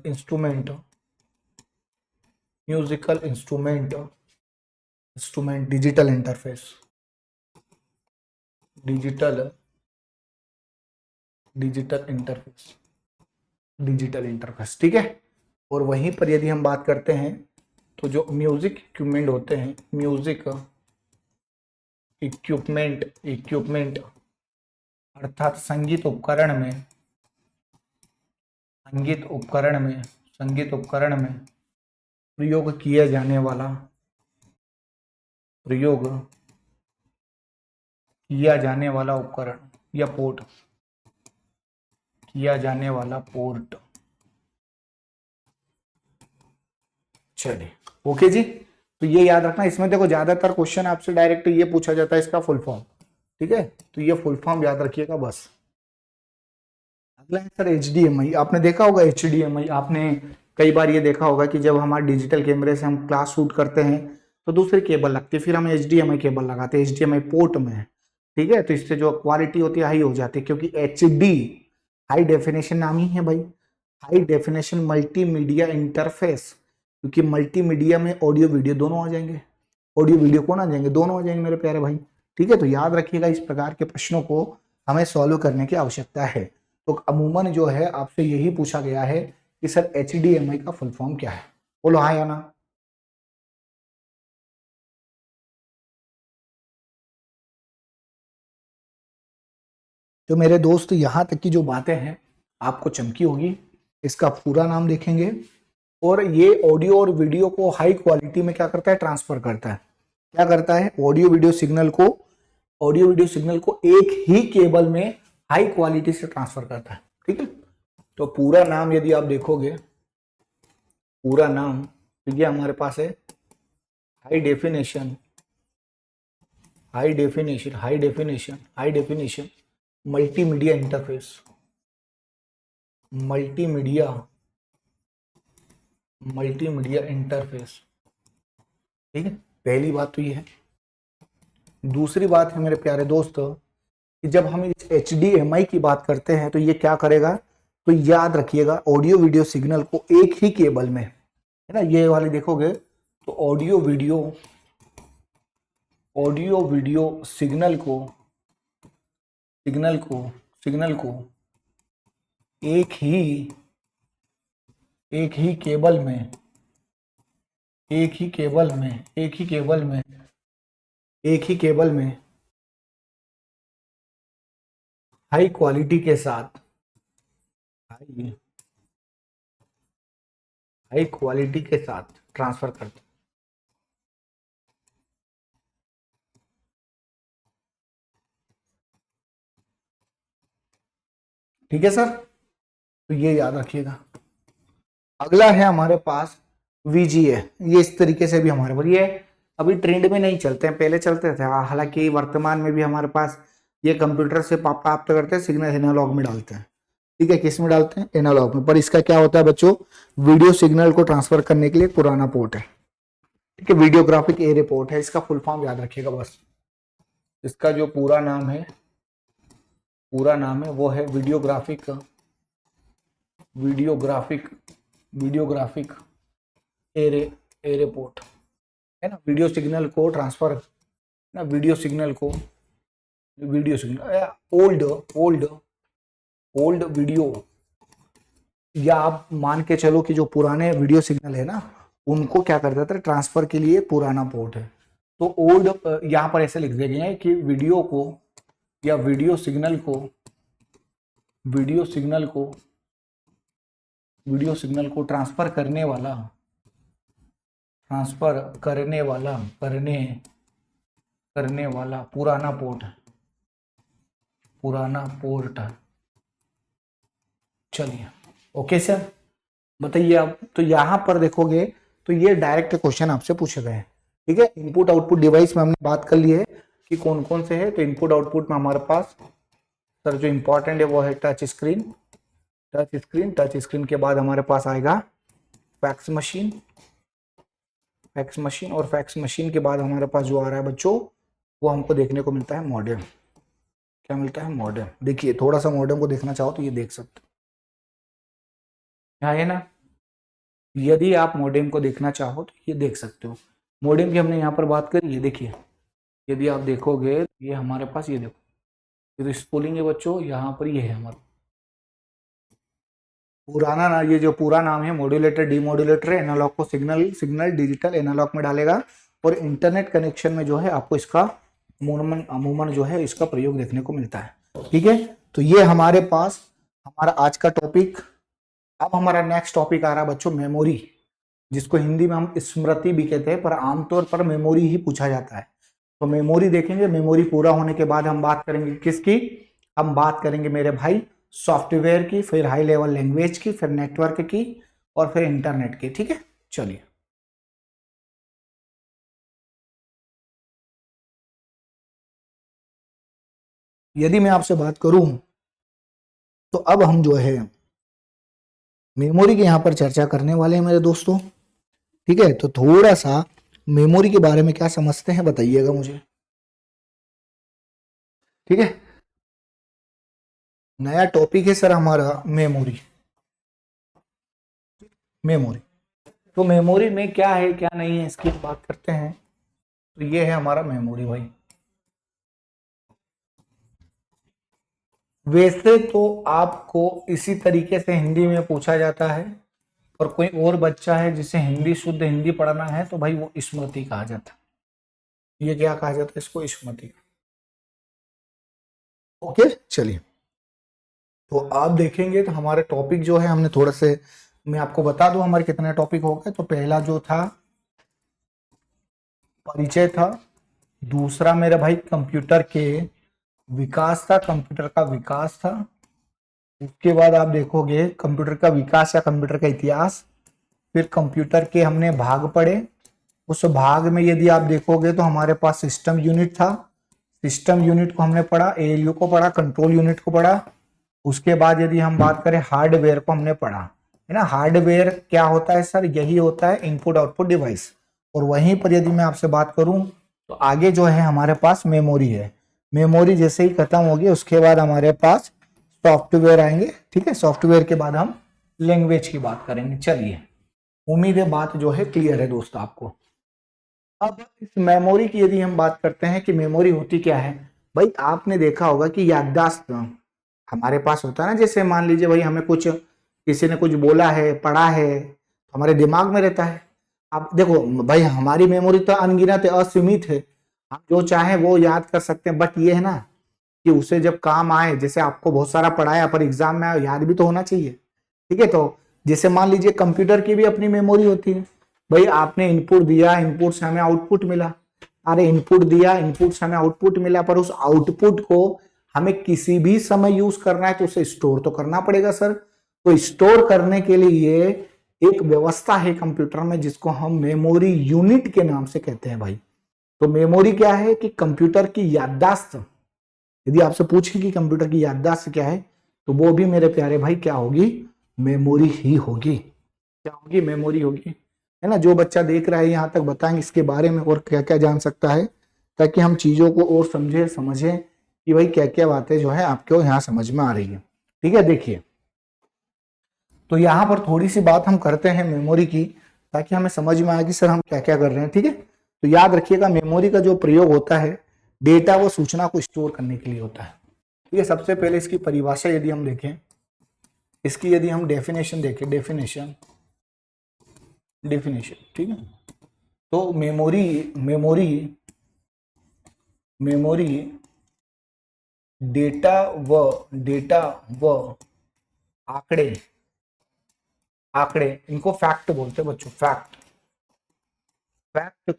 instrument digital interface, digital interface, digital interface, ठीक है। और वहीं पर यदि हम बात करते हैं तो जो म्यूजिक इक्विपमेंट होते हैं, म्यूजिक इक्विपमेंट अर्थात संगीत उपकरण में, संगीत उपकरण में प्रयोग किया जाने वाला, उपकरण या पोर्ट, किया जाने वाला पोर्ट। चलिए ओके जी, तो ये याद रखना। इसमें देखो ज्यादातर क्वेश्चन आपसे डायरेक्ट ये पूछा जाता है इसका फुल फॉर्म, ठीक है, तो ये फुल फॉर्म याद रखिएगा बस। अगला है सर HDMI। आपने देखा होगा HDMI, आपने कई बार ये देखा होगा कि जब हमारे डिजिटल कैमरे से हम क्लास शूट करते हैं तो दूसरी केबल लगती है, फिर हम HDMI केबल लगाते हैं HDMI पोर्ट में, ठीक है। तो इससे जो क्वालिटी होती है हाई हो जाती है, क्योंकि HD हाई डेफिनेशन नाम ही है भाई, हाई डेफिनेशन मल्टीमीडिया इंटरफेस, क्योंकि मल्टीमीडिया में ऑडियो वीडियो दोनों आ जाएंगे, ऑडियो वीडियो कौन आ जाएंगे, दोनों आ जाएंगे मेरे प्यारे भाई, ठीक है। तो याद रखिएगा इस प्रकार के प्रश्नों को हमें सॉल्व करने की आवश्यकता है। तो अमूमन जो है आपसे यही पूछा गया है कि सर HDMI का फुल फॉर्म क्या है, बोलो हाँ या ना। तो मेरे दोस्त यहां तक की जो बातें हैं आपको चमकी होगी, इसका पूरा नाम देखेंगे। और ये ऑडियो और वीडियो को हाई क्वालिटी में क्या करता है, ट्रांसफर करता है। क्या करता है, ऑडियो वीडियो सिग्नल को एक ही केबल में हाई क्वालिटी से ट्रांसफर करता है, ठीक है। तो पूरा नाम यदि आप देखोगे, पूरा नाम तो ये हमारे पास है high definition multimedia interface, multimedia interface, ठीक है। पहली बात तो ये है। दूसरी बात है मेरे प्यारे दोस्तों कि जब हम इस HDMI की बात करते हैं तो ये क्या करेगा, तो याद रखिएगा ऑडियो वीडियो सिग्नल को एक ही केबल में, है ना, ये वाले देखोगे तो ऑडियो वीडियो सिग्नल को एक ही केबल में हाई क्वालिटी के साथ ट्रांसफर करते, ठीक है सर। तो ये याद रखिएगा। अगला है हमारे पास VGA। ये इस तरीके से भी हमारे पास, ये अभी ट्रेंड में नहीं चलते हैं, पहले चलते थे, हालांकि वर्तमान में भी हमारे पास ये कंप्यूटर से प्राप्त करते हैं सिग्नल, एनालॉग में डालते हैं, ठीक है। किस में डालते हैं, एनालॉग में। पर इसका क्या होता है बच्चों, वीडियो सिग्नल को ट्रांसफर करने के लिए पुराना पोर्ट है, ठीक है, वीडियोग्राफिक एरे पोर्ट है। इसका फुल फॉर्म याद रखिएगा बस। इसका जो पूरा नाम है वो है वीडियोग्राफिक एरे पोर्ट, है ना। वीडियो सिग्नल को ट्रांसफर, ना वीडियो सिग्नल ओल्ड वीडियो, या आप मान के चलो कि जो पुराने वीडियो सिग्नल है ना, उनको क्या करता था, ट्रांसफर के लिए पुराना पोर्ट है। तो ओल्ड यहाँ पर ऐसे लिख दिया गया है कि वीडियो को या वीडियो सिग्नल को ट्रांसफर करने वाला पुराना पोर्ट। चलिए ओके सर, बताइए आप। तो यहां पर देखोगे तो ये डायरेक्ट क्वेश्चन आपसे पूछे गए हैं, ठीक है। इनपुट आउटपुट डिवाइस में हमने बात कर ली है कि कौन कौन से है। तो इनपुट आउटपुट में हमारे पास सर जो इंपॉर्टेंट है वो है टच स्क्रीन के बाद हमारे पास आएगा फैक्स मशीन, और फैक्स मशीन के बाद हमारे पास जो आ रहा है बच्चों, वो हमको देखने को मिलता है मॉडेम। क्या मिलता है, मॉडेम। देखिए थोड़ा सा मॉडेम को देखना चाहो तो ये देख सकते हो, है ना। यदि आप मॉडेम को देखना चाहो तो ये देख सकते हो। मॉडेम की हमने यहाँ पर बात करी है, देखिए यदि आप देखोगे ये हमारे पास, ये देखो ये तो स्पूलिंग है बच्चों, यहाँ पर ये है हमारा, पुराना ना, ये जो पूरा नाम है मॉड्यूलेटर डीमॉड्यूलेटर है, एनालॉग को सिग्नल, सिग्नल डिजिटल एनालॉग में डालेगा, और इंटरनेट कनेक्शन में जो है आपको इसका अमूमन जो है इसका प्रयोग देखने को मिलता है। ठीक है, तो ये हमारे पास हमारा आज का टॉपिक। अब हमारा नेक्स्ट टॉपिक आ रहा है बच्चों मेमोरी, जिसको हिंदी में हम स्मृति भी कहते हैं, पर आमतौर पर मेमोरी ही पूछा जाता है। तो मेमोरी देखेंगे, मेमोरी पूरा होने के बाद हम बात करेंगे किसकी, हम बात करेंगे मेरे भाई सॉफ्टवेयर की, फिर हाई लेवल लैंग्वेज की, फिर नेटवर्क की, और फिर इंटरनेट की। ठीक है, चलिए। यदि मैं आपसे बात करूं तो अब हम जो है मेमोरी की यहां पर चर्चा करने वाले हैं मेरे दोस्तों। ठीक है, तो थोड़ा सा मेमोरी के बारे में क्या समझते हैं बताइएगा मुझे। ठीक है, नया टॉपिक है सर हमारा मेमोरी। मेमोरी, तो मेमोरी में क्या है क्या नहीं है इसकी बात करते हैं। तो ये है हमारा मेमोरी भाई। वैसे तो आपको इसी तरीके से हिंदी में पूछा जाता है, और कोई और बच्चा है जिसे हिंदी शुद्ध हिंदी पढ़ना है तो भाई वो स्मृति कहा जाता है। ये क्या कहा जाता है इसको, स्मृति। ओके, चलिए। तो आप देखेंगे तो हमारे टॉपिक जो है हमने थोड़ा से, मैं आपको बता दूं हमारे कितने टॉपिक हो गए। तो पहला जो था परिचय था, दूसरा मेरे भाई कंप्यूटर के विकास था, कंप्यूटर का विकास था। उसके बाद आप देखोगे कंप्यूटर का विकास या कंप्यूटर का इतिहास, फिर कंप्यूटर के हमने भाग पढ़े। उस भाग में यदि आप देखोगे तो हमारे पास सिस्टम यूनिट था, सिस्टम यूनिट को हमने पढ़ा, एएलयू को पढ़ा, कंट्रोल यूनिट को पढ़ा। उसके बाद यदि हम बात करें हार्डवेयर को हमने पढ़ा, है ना। हार्डवेयर क्या होता है सर, यही होता है इनपुट आउटपुट डिवाइस। और वहीं पर यदि मैं आपसे बात करूं तो आगे जो है हमारे पास मेमोरी है। मेमोरी जैसे ही खत्म होगी उसके बाद हमारे पास सॉफ्टवेयर आएंगे। ठीक है, सॉफ्टवेयर के बाद हम लैंग्वेज की बात करेंगे। चलिए, उम्मीद है बात जो है क्लियर है दोस्त आपको। अब इस मेमोरी की यदि हम बात करते हैं कि मेमोरी होती क्या है, भाई आपने देखा होगा कि याददाश्त हमारे पास होता है ना। जैसे मान लीजिए भाई हमें कुछ, किसी ने कुछ बोला है, पढ़ा है, तो हमारे दिमाग में रहता है। आप देखो भाई हमारी मेमोरी तो अनगिनत है, असीमित है, हम जो चाहे वो याद कर सकते हैं। बट ये है ना कि उसे जब काम आए, जैसे आपको बहुत सारा पढ़ाया पर एग्जाम में याद भी तो होना चाहिए। ठीक है, तो जैसे मान लीजिए कंप्यूटर की भी अपनी मेमोरी होती है। भाई आपने इनपुट दिया, इनपुट से हमें आउटपुट मिला। अरे इनपुट दिया, इनपुट से हमें आउटपुट मिला, पर उस आउटपुट को हमें किसी भी समय यूज करना है तो उसे स्टोर तो करना पड़ेगा सर। तो स्टोर करने के लिए एक व्यवस्था है कंप्यूटर में जिसको हम मेमोरी यूनिट के नाम से कहते हैं भाई। तो मेमोरी क्या है कि कंप्यूटर की याददाश्त। यदि आपसे पूछे कि कंप्यूटर की याददाश्त क्या है, तो वो भी मेरे प्यारे भाई क्या होगी, मेमोरी ही होगी। क्या होगी, मेमोरी होगी, है ना। जो बच्चा देख रहा है यहाँ तक बताएंगे इसके बारे में और क्या क्या जान सकता है, ताकि हम चीजों को और समझे समझें कि भाई क्या क्या बातें जो है आपको यहाँ समझ में आ रही है। ठीक है, देखिए तो यहाँ पर थोड़ी सी बात हम करते हैं मेमोरी की, ताकि हमें समझ में आए कि सर हम क्या क्या कर रहे हैं। ठीक है, तो याद रखिएगा मेमोरी का जो प्रयोग होता है डेटा व सूचना को स्टोर करने के लिए होता है। ठीक है, सबसे पहले इसकी परिभाषा यदि हम देखें, इसकी यदि हम डेफिनेशन देखें, डेफिनेशन, ठीक है। तो मेमोरी मेमोरी मेमोरी डेटा व आंकड़े, आंकड़े इनको फैक्ट बोलते हैं बच्चों, फैक्ट। फैक्ट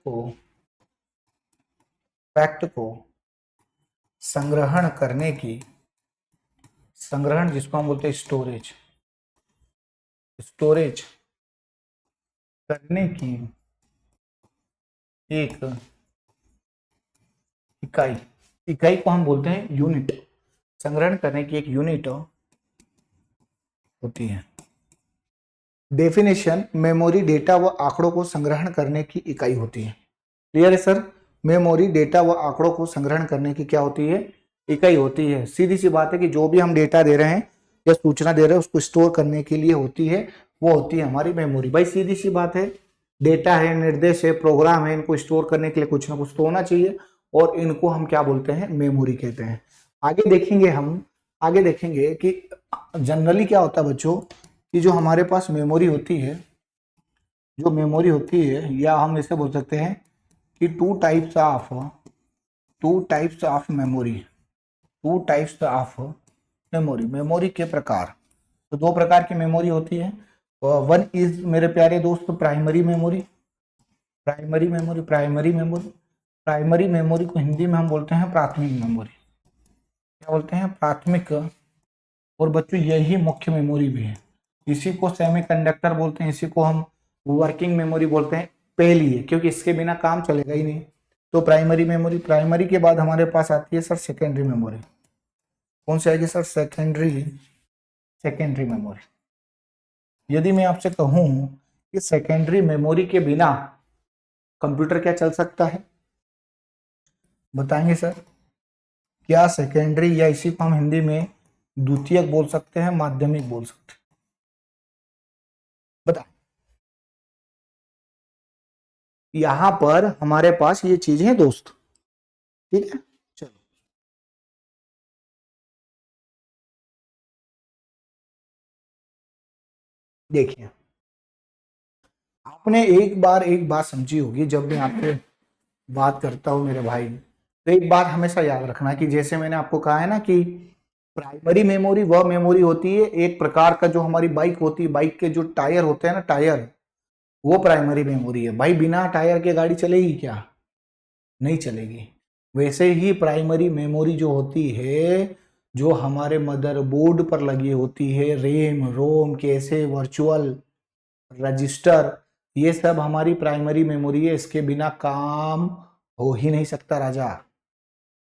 को संग्रहण करने की, संग्रहण जिसको हम बोलते हैं स्टोरेज, स्टोरेज करने की एक इकाई, इकाई को हम बोलते हैं यूनिट। संग्रहण करने की एक यूनिट होती है। डेफिनेशन, मेमोरी डेटा व आंकड़ों को संग्रहण करने की इकाई होती है। क्लियर है सर, मेमोरी डेटा व आंकड़ों को संग्रहण करने की क्या होती है, इकाई होती है। सीधी सी बात है कि जो भी हम डेटा दे रहे हैं या सूचना दे रहे हैं उसको स्टोर करने के लिए होती है, वो होती है हमारी मेमोरी। भाई सीधी सी बात है, डेटा है, निर्देश है, प्रोग्राम है, इनको स्टोर करने के लिए कुछ ना कुछ तो होना चाहिए, और इनको हम क्या बोलते हैं, मेमोरी कहते हैं। आगे देखेंगे हम, आगे देखेंगे कि जनरली क्या होता है बच्चों, कि जो हमारे पास मेमोरी होती है, जो मेमोरी होती है, या हम इसे बोल सकते हैं कि two types of memory, two types of memory, memory के प्रकार। तो दो प्रकार की मेमोरी होती है। वन इज मेरे प्यारे दोस्त primary memory, primary memory, primary memory, primary memory को हिंदी में हम बोलते हैं प्राथमिक मेमोरी। क्या बोलते हैं? प्राथमिक। और बच्चों यही मुख्य मेमोरी भी है। इसी को सेमीकंडक्टर बोलते हैं, इसी को हम वर्किंग मेमोरी बोलते हैं पहली है, क्योंकि इसके बिना काम चलेगा ही नहीं। तो प्राइमरी मेमोरी, प्राइमरी के बाद हमारे पास आती है सर सेकेंडरी मेमोरी। कौन सी आएगी सर? Secondary memory. यदि मैं आपसे कहूं कि सेकेंडरी मेमोरी के बिना कंप्यूटर क्या चल सकता है, बताएंगे सर? क्या सेकेंडरी, या इसी को हम हिंदी में द्वितीयक बोल सकते हैं, माध्यमिक बोल सकते हैं? बता। यहां पर हमारे पास ये चीज है दोस्त, ठीक है। चलो देखिए, आपने एक बात समझी होगी जब मैं आपसे बात करता हूं मेरे भाई, तो एक बात हमेशा याद रखना कि जैसे मैंने आपको कहा है ना कि प्राइमरी मेमोरी वह मेमोरी होती है एक प्रकार का, जो हमारी बाइक होती है, बाइक के जो टायर होते हैं ना, टायर, वो प्राइमरी मेमोरी है भाई। बिना टायर के गाड़ी चलेगी क्या? नहीं चलेगी। वैसे ही प्राइमरी मेमोरी जो होती है, जो हमारे मदरबोर्ड पर लगी होती है, रैम, रोम, कैसे, वर्चुअल, रजिस्टर, ये सब हमारी प्राइमरी मेमोरी है। इसके बिना काम हो ही नहीं सकता राजा,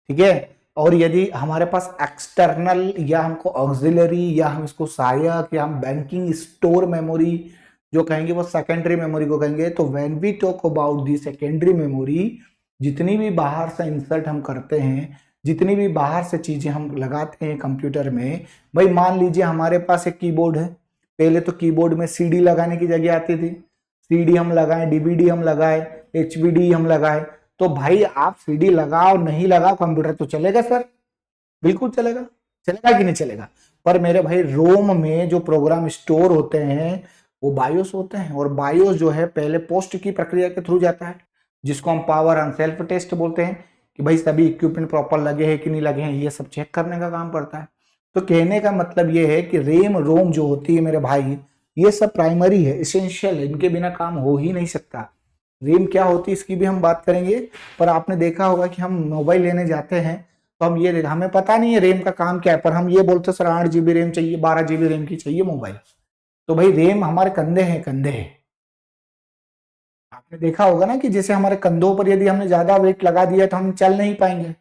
ठीक है। और यदि हमारे पास एक्सटर्नल, या हमको ऑक्सिलरी, या हम इसको सहायक, या हम बैंकिंग स्टोर मेमोरी जो कहेंगे, वो सेकेंडरी मेमोरी को कहेंगे। तो when we talk about the secondary memory, जितनी भी बाहर से इंसर्ट हम करते हैं, जितनी भी बाहर से चीजें हम लगाते हैं कंप्यूटर में, भाई मान लीजिए हमारे पास एक कीबोर्ड है। पहले तो कीबोर्ड में सीडी लगाने की जगह आती थी, सीडी हम लगाए, डीवीडी हम लगाए, एचवीडी हम लगाए। तो भाई आप सीडी लगाओ नहीं लगाओ, कंप्यूटर तो चलेगा सर, बिल्कुल चलेगा। चलेगा कि नहीं चलेगा? पर मेरे भाई रोम में जो प्रोग्राम स्टोर होते हैं वो बायोस होते हैं, और बायोस जो है पहले पोस्ट की प्रक्रिया के थ्रू जाता है, जिसको हम पावर ऑन सेल्फ टेस्ट बोलते हैं, कि भाई सभी इक्विपमेंट प्रॉपर लगे हैं कि नहीं लगे हैं, ये सब चेक करने का काम करता है। तो कहने का मतलब ये है कि रेम रोम जो होती है मेरे भाई, ये सब प्राइमरी है, इसेंशियल है, इनके बिना काम हो ही नहीं सकता। रेम क्या होती है इसकी भी हम बात करेंगे। पर आपने देखा होगा कि हम मोबाइल लेने जाते हैं तो हम ये हमें पता नहीं है रेम का काम क्या है, पर हम ये बोलते सर 8 GB रैम चाहिए, 12 GB रैम की चाहिए मोबाइल। तो भाई रेम हमारे कंधे हैं, कंधे हैं। आपने देखा होगा ना कि जैसे हमारे कंधों पर यदि हमने ज्यादा वेट लगा दिया तो हम चल नहीं पाएंगे,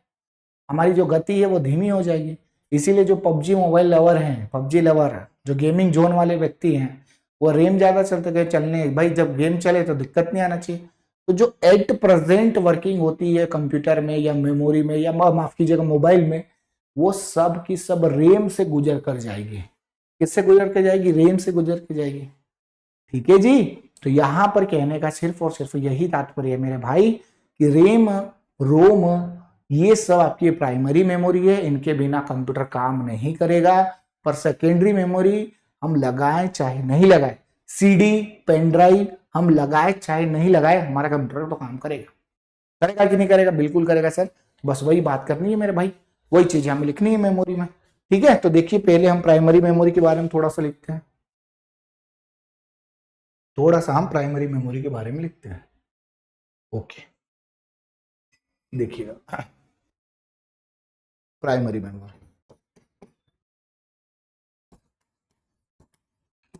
हमारी जो गति है वो धीमी हो जाएगी। इसीलिए जो पबजी मोबाइल लवर हैं, पबजी लवर, जो गेमिंग जोन वाले व्यक्ति हैं, वो रेम ज्यादा चलते गए चलने, भाई जब गेम चले तो दिक्कत नहीं आना चाहिए। तो जो एट प्रेजेंट वर्किंग होती है कंप्यूटर में, या मेमोरी में, या माफ कीजिएगा मोबाइल में, वो सब की सब रेम से गुजर कर जाएगी। किससे गुजर कर जाएगी? रेम से गुजर के जाएगी, ठीक है जी। तो यहां पर कहने का सिर्फ और सिर्फ यही तात्पर्य है मेरे भाई कि रेम, रोम, ये सब आपकी प्राइमरी मेमोरी है, इनके बिना कंप्यूटर काम नहीं करेगा। पर सेकेंडरी मेमोरी हम लगाएं चाहे नहीं लगाए, सीडी, पेन ड्राइव हम लगाए चाहे नहीं लगाए, हमारा कंप्यूटर तो काम करेगा। करेगा कि नहीं करेगा? बिल्कुल करेगा सर। बस वही बात करनी है मेरे भाई, वही चीज हमें लिखनी है मेमोरी में, ठीक है। तो देखिए पहले हम प्राइमरी मेमोरी के बारे में थोड़ा सा लिखते हैं, थोड़ा सा हम प्राइमरी मेमोरी के बारे में लिखते हैं। ओके, देखिएगा प्राइमरी मेमोरी,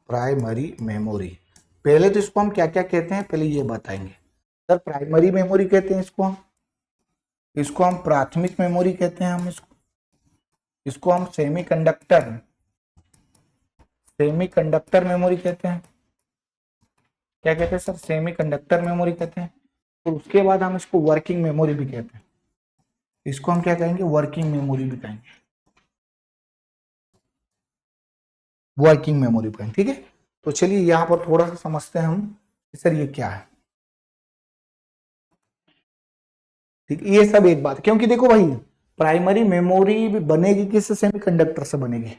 प्राइमरी मेमोरी, पहले तो इसको हम क्या क्या कहते हैं पहले ये बताएंगे सर। प्राइमरी मेमोरी कहते हैं इसको हम प्राथमिक मेमोरी कहते हैं, हम इसको हम सेमीकंडक्टर मेमोरी कहते हैं। क्या कहते हैं सर? सेमीकंडक्टर मेमोरी कहते हैं। तो उसके बाद हम इसको वर्किंग मेमोरी भी कहते हैं, इसको हम क्या कहेंगे? वर्किंग मेमोरी भी कहेंगे, वर्किंग मेमोरी कहेंगे, ठीक है। तो चलिए यहाँ पर थोड़ा सा समझते हैं हम सर ये क्या है, ठीक। ये सब एक बात, क्योंकि देखो भाई प्राइमरी मेमोरी भी बनेगी किससे? सेमीकंडक्टर से बनेगी।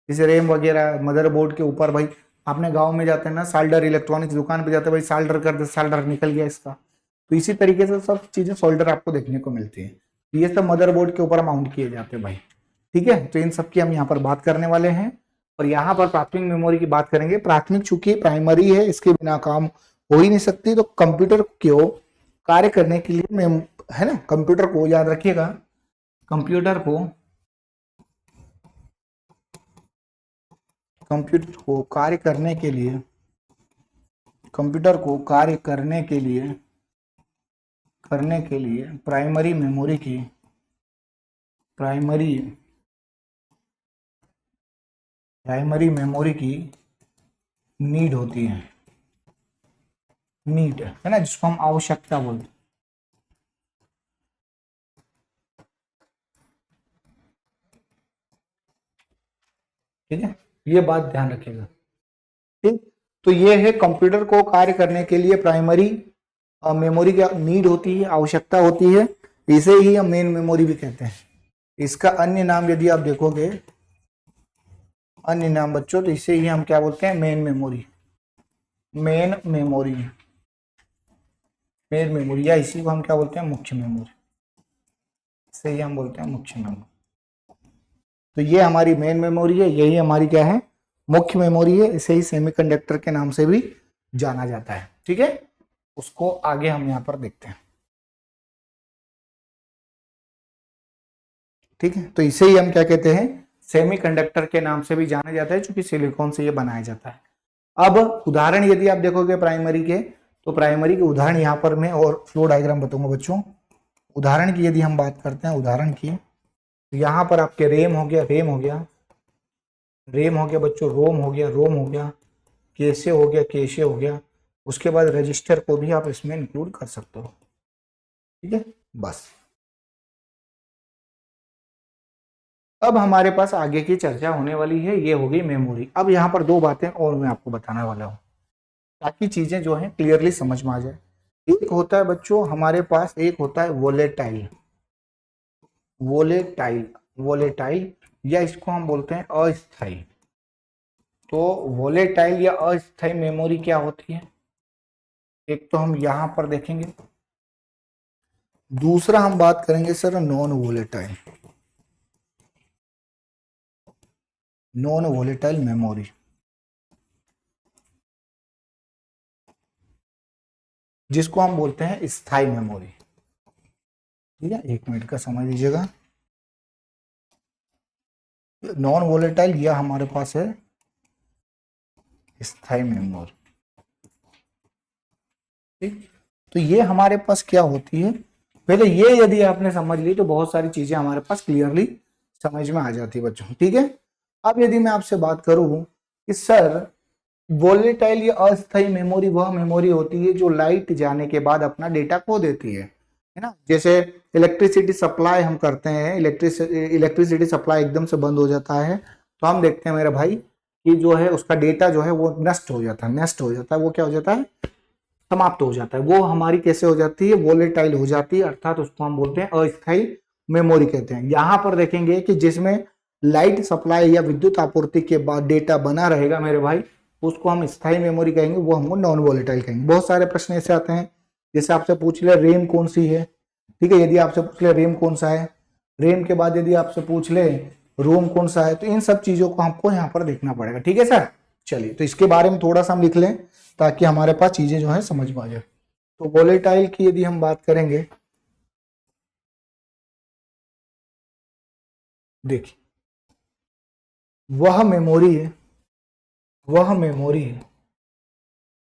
जैसे रैम वगैरह मदरबोर्ड के ऊपर भाई आपने गांव में जाते हैं ना, साल्डर इलेक्ट्रॉनिक्स दुकान पे जाते हैं, भाई साल्डर कर दे, साल्डर निकल गया इसका। तो इसी तरीके से सब चीजें सोल्डर आपको देखने को मिलती है। ये सब मदरबोर्ड के ऊपर माउंट किए जाते हैं भाई। ठीक है, तो इन सब की हम यहाँ पर बात करने वाले हैं। और यहाँ पर प्राथमिक मेमोरी की बात करेंगे। प्राथमिक चूंकि प्राइमरी है, इसके बिना काम हो ही नहीं सकती। तो कंप्यूटर को कार्य करने के लिए है ना, कंप्यूटर को याद रखिएगा, कंप्यूटर को कार्य करने के लिए, कंप्यूटर को कार्य करने के लिए प्राइमरी मेमोरी की नीड होती है। नीड है ना, जिसको हम आवश्यकता बोलते हैं। ठीक है, ये बात ध्यान रखिएगा। ठीक, तो ये है कंप्यूटर को कार्य करने के लिए प्राइमरी मेमोरी की नीड होती है, आवश्यकता होती है। इसे ही हम मेन मेमोरी भी कहते हैं। इसका अन्य नाम यदि आप देखोगे, अन्य नाम बच्चों, तो इसे ही हम क्या बोलते हैं, मेन मेमोरी। मेन मेमोरी या इसी को हम क्या बोलते हैं, मुख्य मेमोरी। इसे ही हम बोलते हैं मुख्य मेमोरी। तो ये हमारी मेन मेमोरी है, यही हमारी क्या है, मुख्य मेमोरी है। इसे ही सेमीकंडक्टर के नाम से भी जाना जाता है। ठीक है, उसको आगे हम यहां पर देखते हैं। ठीक है, तो इसे ही हम क्या कहते हैं, सेमीकंडक्टर के नाम से भी जाना जाता है, क्योंकि सिलिकॉन से ये बनाया जाता है। अब उदाहरण यदि आप देखोगे प्राइमरी के, तो प्राइमरी के उदाहरण यहाँ पर मैं और फ्लो डायग्राम बताऊंगा बच्चों। उदाहरण की यदि हम बात करते हैं, उदाहरण की, तो यहाँ पर आपके रैम हो गया, बच्चों, रोम हो गया, कैशे हो गया। उसके बाद रजिस्टर को भी आप इसमें इंक्लूड कर सकते हो। ठीक है, बस। अब हमारे पास आगे की चर्चा होने वाली है, ये होगी मेमोरी। अब यहाँ पर दो बातें और मैं आपको बताने वाला हूँ, ताकि चीजें जो है क्लियरली समझ में आ जाए। एक होता है बच्चों हमारे पास, एक होता है वोलेटाइल, वोलेटाइल या इसको हम बोलते हैं अस्थाई। तो वोलेटाइल या अस्थाई मेमोरी क्या होती है, एक तो हम यहां पर देखेंगे। दूसरा हम बात करेंगे सर नॉन वोलेटाइल मेमोरी, जिसको हम बोलते हैं स्थाई मेमोरी। ठीक है, एक मिनट का समझ लीजिएगा। नॉन वोलेटाइल यह हमारे पास है स्थाई मेमोरी। ठीक, तो ये हमारे पास क्या होती है, पहले ये यदि आपने समझ ली तो बहुत सारी चीजें हमारे पास क्लियरली समझ में आ जाती है बच्चों। ठीक है, अब यदि मैं आपसे बात करूं कि सर वोलेटाइल या अस्थायी मेमोरी वह मेमोरी होती है जो लाइट जाने के बाद अपना डेटा खो देती है ना। जैसे इलेक्ट्रिसिटी सप्लाई हम करते हैं, इलेक्ट्रिसिटी सप्लाई एकदम से बंद हो जाता है, तो हम देखते हैं मेरे भाई कि जो है उसका डेटा जो है वो नष्ट हो जाता है, वो क्या हो जाता है, समाप्त हो जाता है। वो हमारी कैसे हो जाती है, वोलेटाइल हो जाती है, अर्थात उसको हम बोलते हैं अस्थायी मेमोरी कहते हैं। यहां पर देखेंगे कि जिसमें लाइट सप्लाई या विद्युत आपूर्ति के बाद डेटा बना रहेगा मेरे भाई, उसको हम स्थायी मेमोरी कहेंगे, वो हमको नॉन वोलेटाइल कहेंगे। बहुत सारे प्रश्न ऐसे आते हैं, जैसे आपसे पूछ ले रैम कौन सी है। ठीक है, यदि आपसे पूछ ले रैम कौन सा है, रैम के बाद यदि आपसे पूछ ले रोम कौन सा है, तो इन सब चीजों को हमको यहाँ पर देखना पड़ेगा। ठीक है सर, चलिए तो इसके बारे में थोड़ा सा हम लिख लें, ताकि हमारे पास चीजें जो है समझ में आ जाए। तो वोलेटाइल की यदि हम बात करेंगे, देखिए वह मेमोरी है, वह मेमोरी है,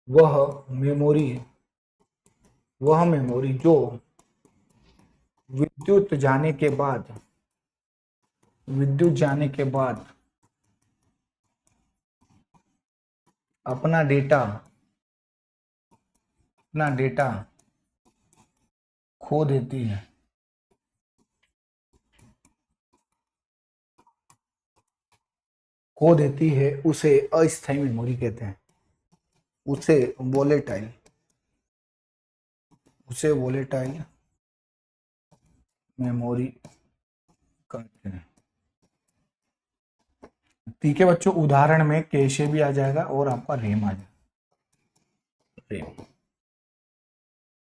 वह मेमोरी है, वह मेमोरी जो विद्युत जाने के बाद, विद्युत जाने के बाद अपना डेटा, अपना डेटा खो देती है, खो देती है, उसे अस्थायी मेमोरी कहते हैं, उसे वोलेटाइल, उसे वोलेटाइल मेमोरी कहते हैं। ठीक है बच्चों, उदाहरण में कैशे भी आ जाएगा और आपका रेम आ जाएगा, रेम।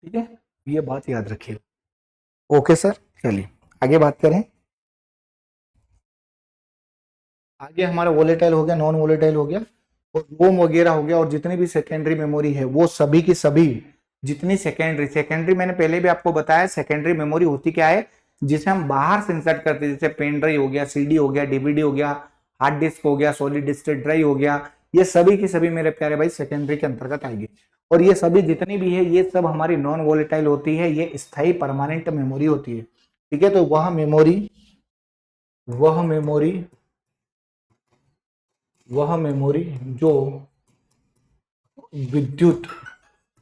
ठीक है, ये बात याद रखिएगा। ओके सर, चलिए आगे बात करें। आगे हमारा वोलेटाइल हो गया, नॉन वोलेटाइल हो गया, और रोम वगैरह हो गया, और जितनी भी सेकेंडरी मेमोरी है वो सभी की सभी, जितनी सेकेंडरी मैंने पहले भी आपको बताया, सेकेंडरी मेमोरी होती क्या है, जिसे हम बाहर से इंसर्ट करते हैं, जैसे पेन ड्राइव हो गया, सीडी हो गया, डीवीडी हो गया, हार्ड डिस्क हो गया, सॉलिड स्टेट ड्राइव हो गया, ये सभी की सभी मेरे प्यारे भाई सेकेंडरी के अंतर्गत आएगी। और ये सभी जितनी भी है ये सब हमारी नॉन वोलेटाइल होती है, ये स्थायी परमानेंट मेमोरी होती है। ठीक है, तो वह मेमोरी जो विद्युत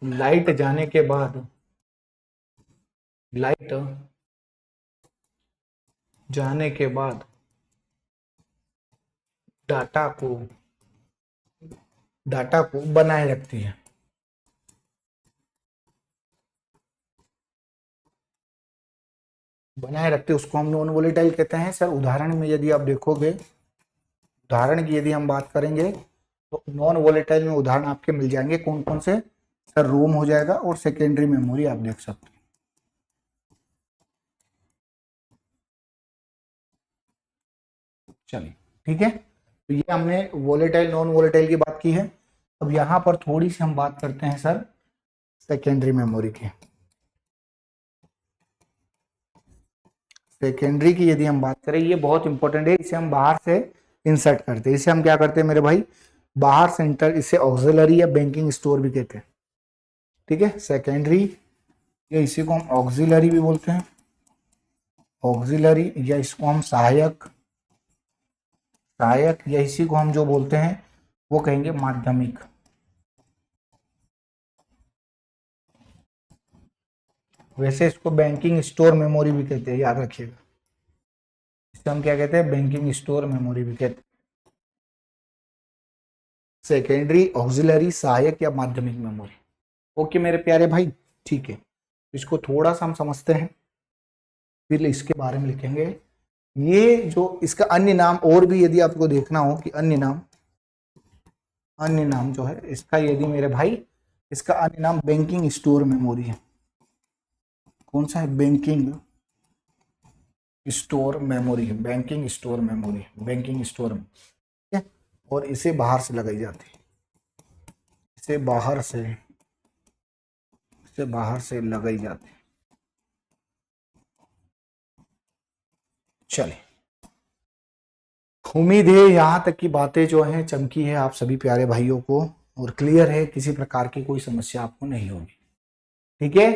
लाइट जाने के बाद, लाइट जाने के बाद डाटा को बनाए रखती है। बनाए रखते उसको हम नॉन वोलेटाइल कहते हैं सर। उदाहरण में यदि आप देखोगे, उदाहरण की यदि हम बात करेंगे तो नॉन वोलेटाइल में उदाहरण आपके मिल जाएंगे कौन कौन से सर। रोम हो जाएगा और सेकेंडरी मेमोरी आप देख सकते हैं। चलिए ठीक है, तो ये हमने वोलेटाइल नॉन वोलेटाइल की बात की है। अब यहां पर थोड़ी सी हम बात करते हैं सर सेकेंडरी मेमोरी की। सेकेंडरी की यदि हम बात करें, ये बहुत इंपॉर्टेंट है, इसे हम बाहर से इंसर्ट करते हैं। इसे हम क्या करते हैं मेरे भाई, बाहर से इंटर, इसे ऑक्सिलरी या बैंकिंग स्टोर भी कहते हैं। ठीक है, सेकेंडरी, या इसी को हम ऑक्सिलरी भी बोलते हैं, ऑक्सिलरी, या इसको हम सहायक, या इसी को हम जो बोलते हैं वो कहेंगे माध्यमिक। वैसे इसको बैंकिंग स्टोर मेमोरी भी कहते हैं, याद रखिएगा। इसे हम क्या कहते हैं, बैंकिंग स्टोर मेमोरी भी कहते हैं। सेकेंडरी, ऑक्सिलरी, सहायक या माध्यमिक मेमोरी। ओके मेरे प्यारे भाई, ठीक है, इसको थोड़ा सा हम समझते हैं, फिर इसके बारे में लिखेंगे। ये जो इसका अन्य नाम और भी यदि आपको देखना हो कि अन्य नाम जो है इसका, यदि मेरे भाई इसका अन्य नाम बैंकिंग स्टोर मेमोरी है। कौन सा है, बैंकिंग स्टोर मेमोरी है, banking store memory, banking store में। ठीक है, और इसे बाहर से लगाई जाती है, इसे बाहर से लगाई जाती है। चलिए, उम्मीद है यहाँ तक की बातें जो हैं चमकी है आप सभी प्यारे भाइयों को, और क्लियर है, किसी प्रकार की कोई समस्या आपको नहीं होगी। ठीक है,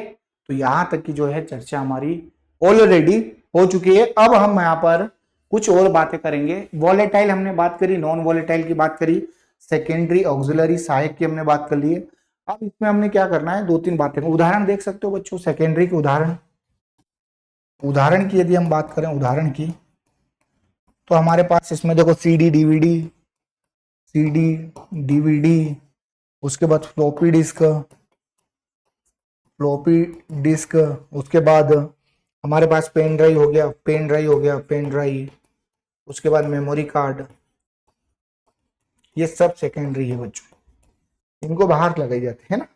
तो यहाँ तक की जो है चर्चा हमारी ऑलरेडी हो चुकी है। अब हम यहाँ पर कुछ और बातें करेंगे। वॉलेटाइल हमने बात करी, नॉन वॉलेटाइल की बात करी, सेकेंडरी, ऑक्सिलरी, सहायक की हमने बात कर ली है। अब इसमें हमने क्या करना है, दो तीन बातें। उदाहरण देख सकते हो बच्चों, सेकेंडरी के उदाहरण की यदि हम बात करें, उदाहरण की, तो हमारे पास इसमें देखो सीडी डीवीडी, उसके बाद फ्लॉपी डिस्क, उसके बाद हमारे पास पेन ड्राइव हो गया, उसके बाद मेमोरी कार्ड। ये सब सेकेंडरी है बच्चों, इनको बाहर लगाई जाती है ना,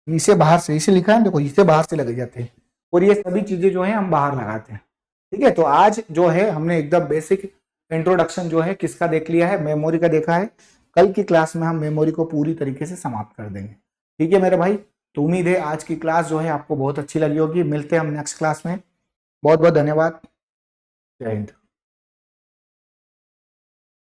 इसे बाहर से, इसे लिखा है देखो, इसे बाहर से लगाई जाती है, और ये सभी चीजें जो है हम बाहर लगाते हैं। ठीक है, तो आज जो है हमने एकदम बेसिक इंट्रोडक्शन जो है किसका देख लिया है, मेमोरी का देखा है। कल की क्लास में हम मेमोरी को पूरी तरीके से समाप्त कर देंगे। ठीक है मेरे भाई, तो उम्मीद है आज की क्लास जो है आपको बहुत अच्छी लगी होगी। मिलते हैं हम नेक्स्ट क्लास में। बहुत बहुत धन्यवाद, जय हिंद।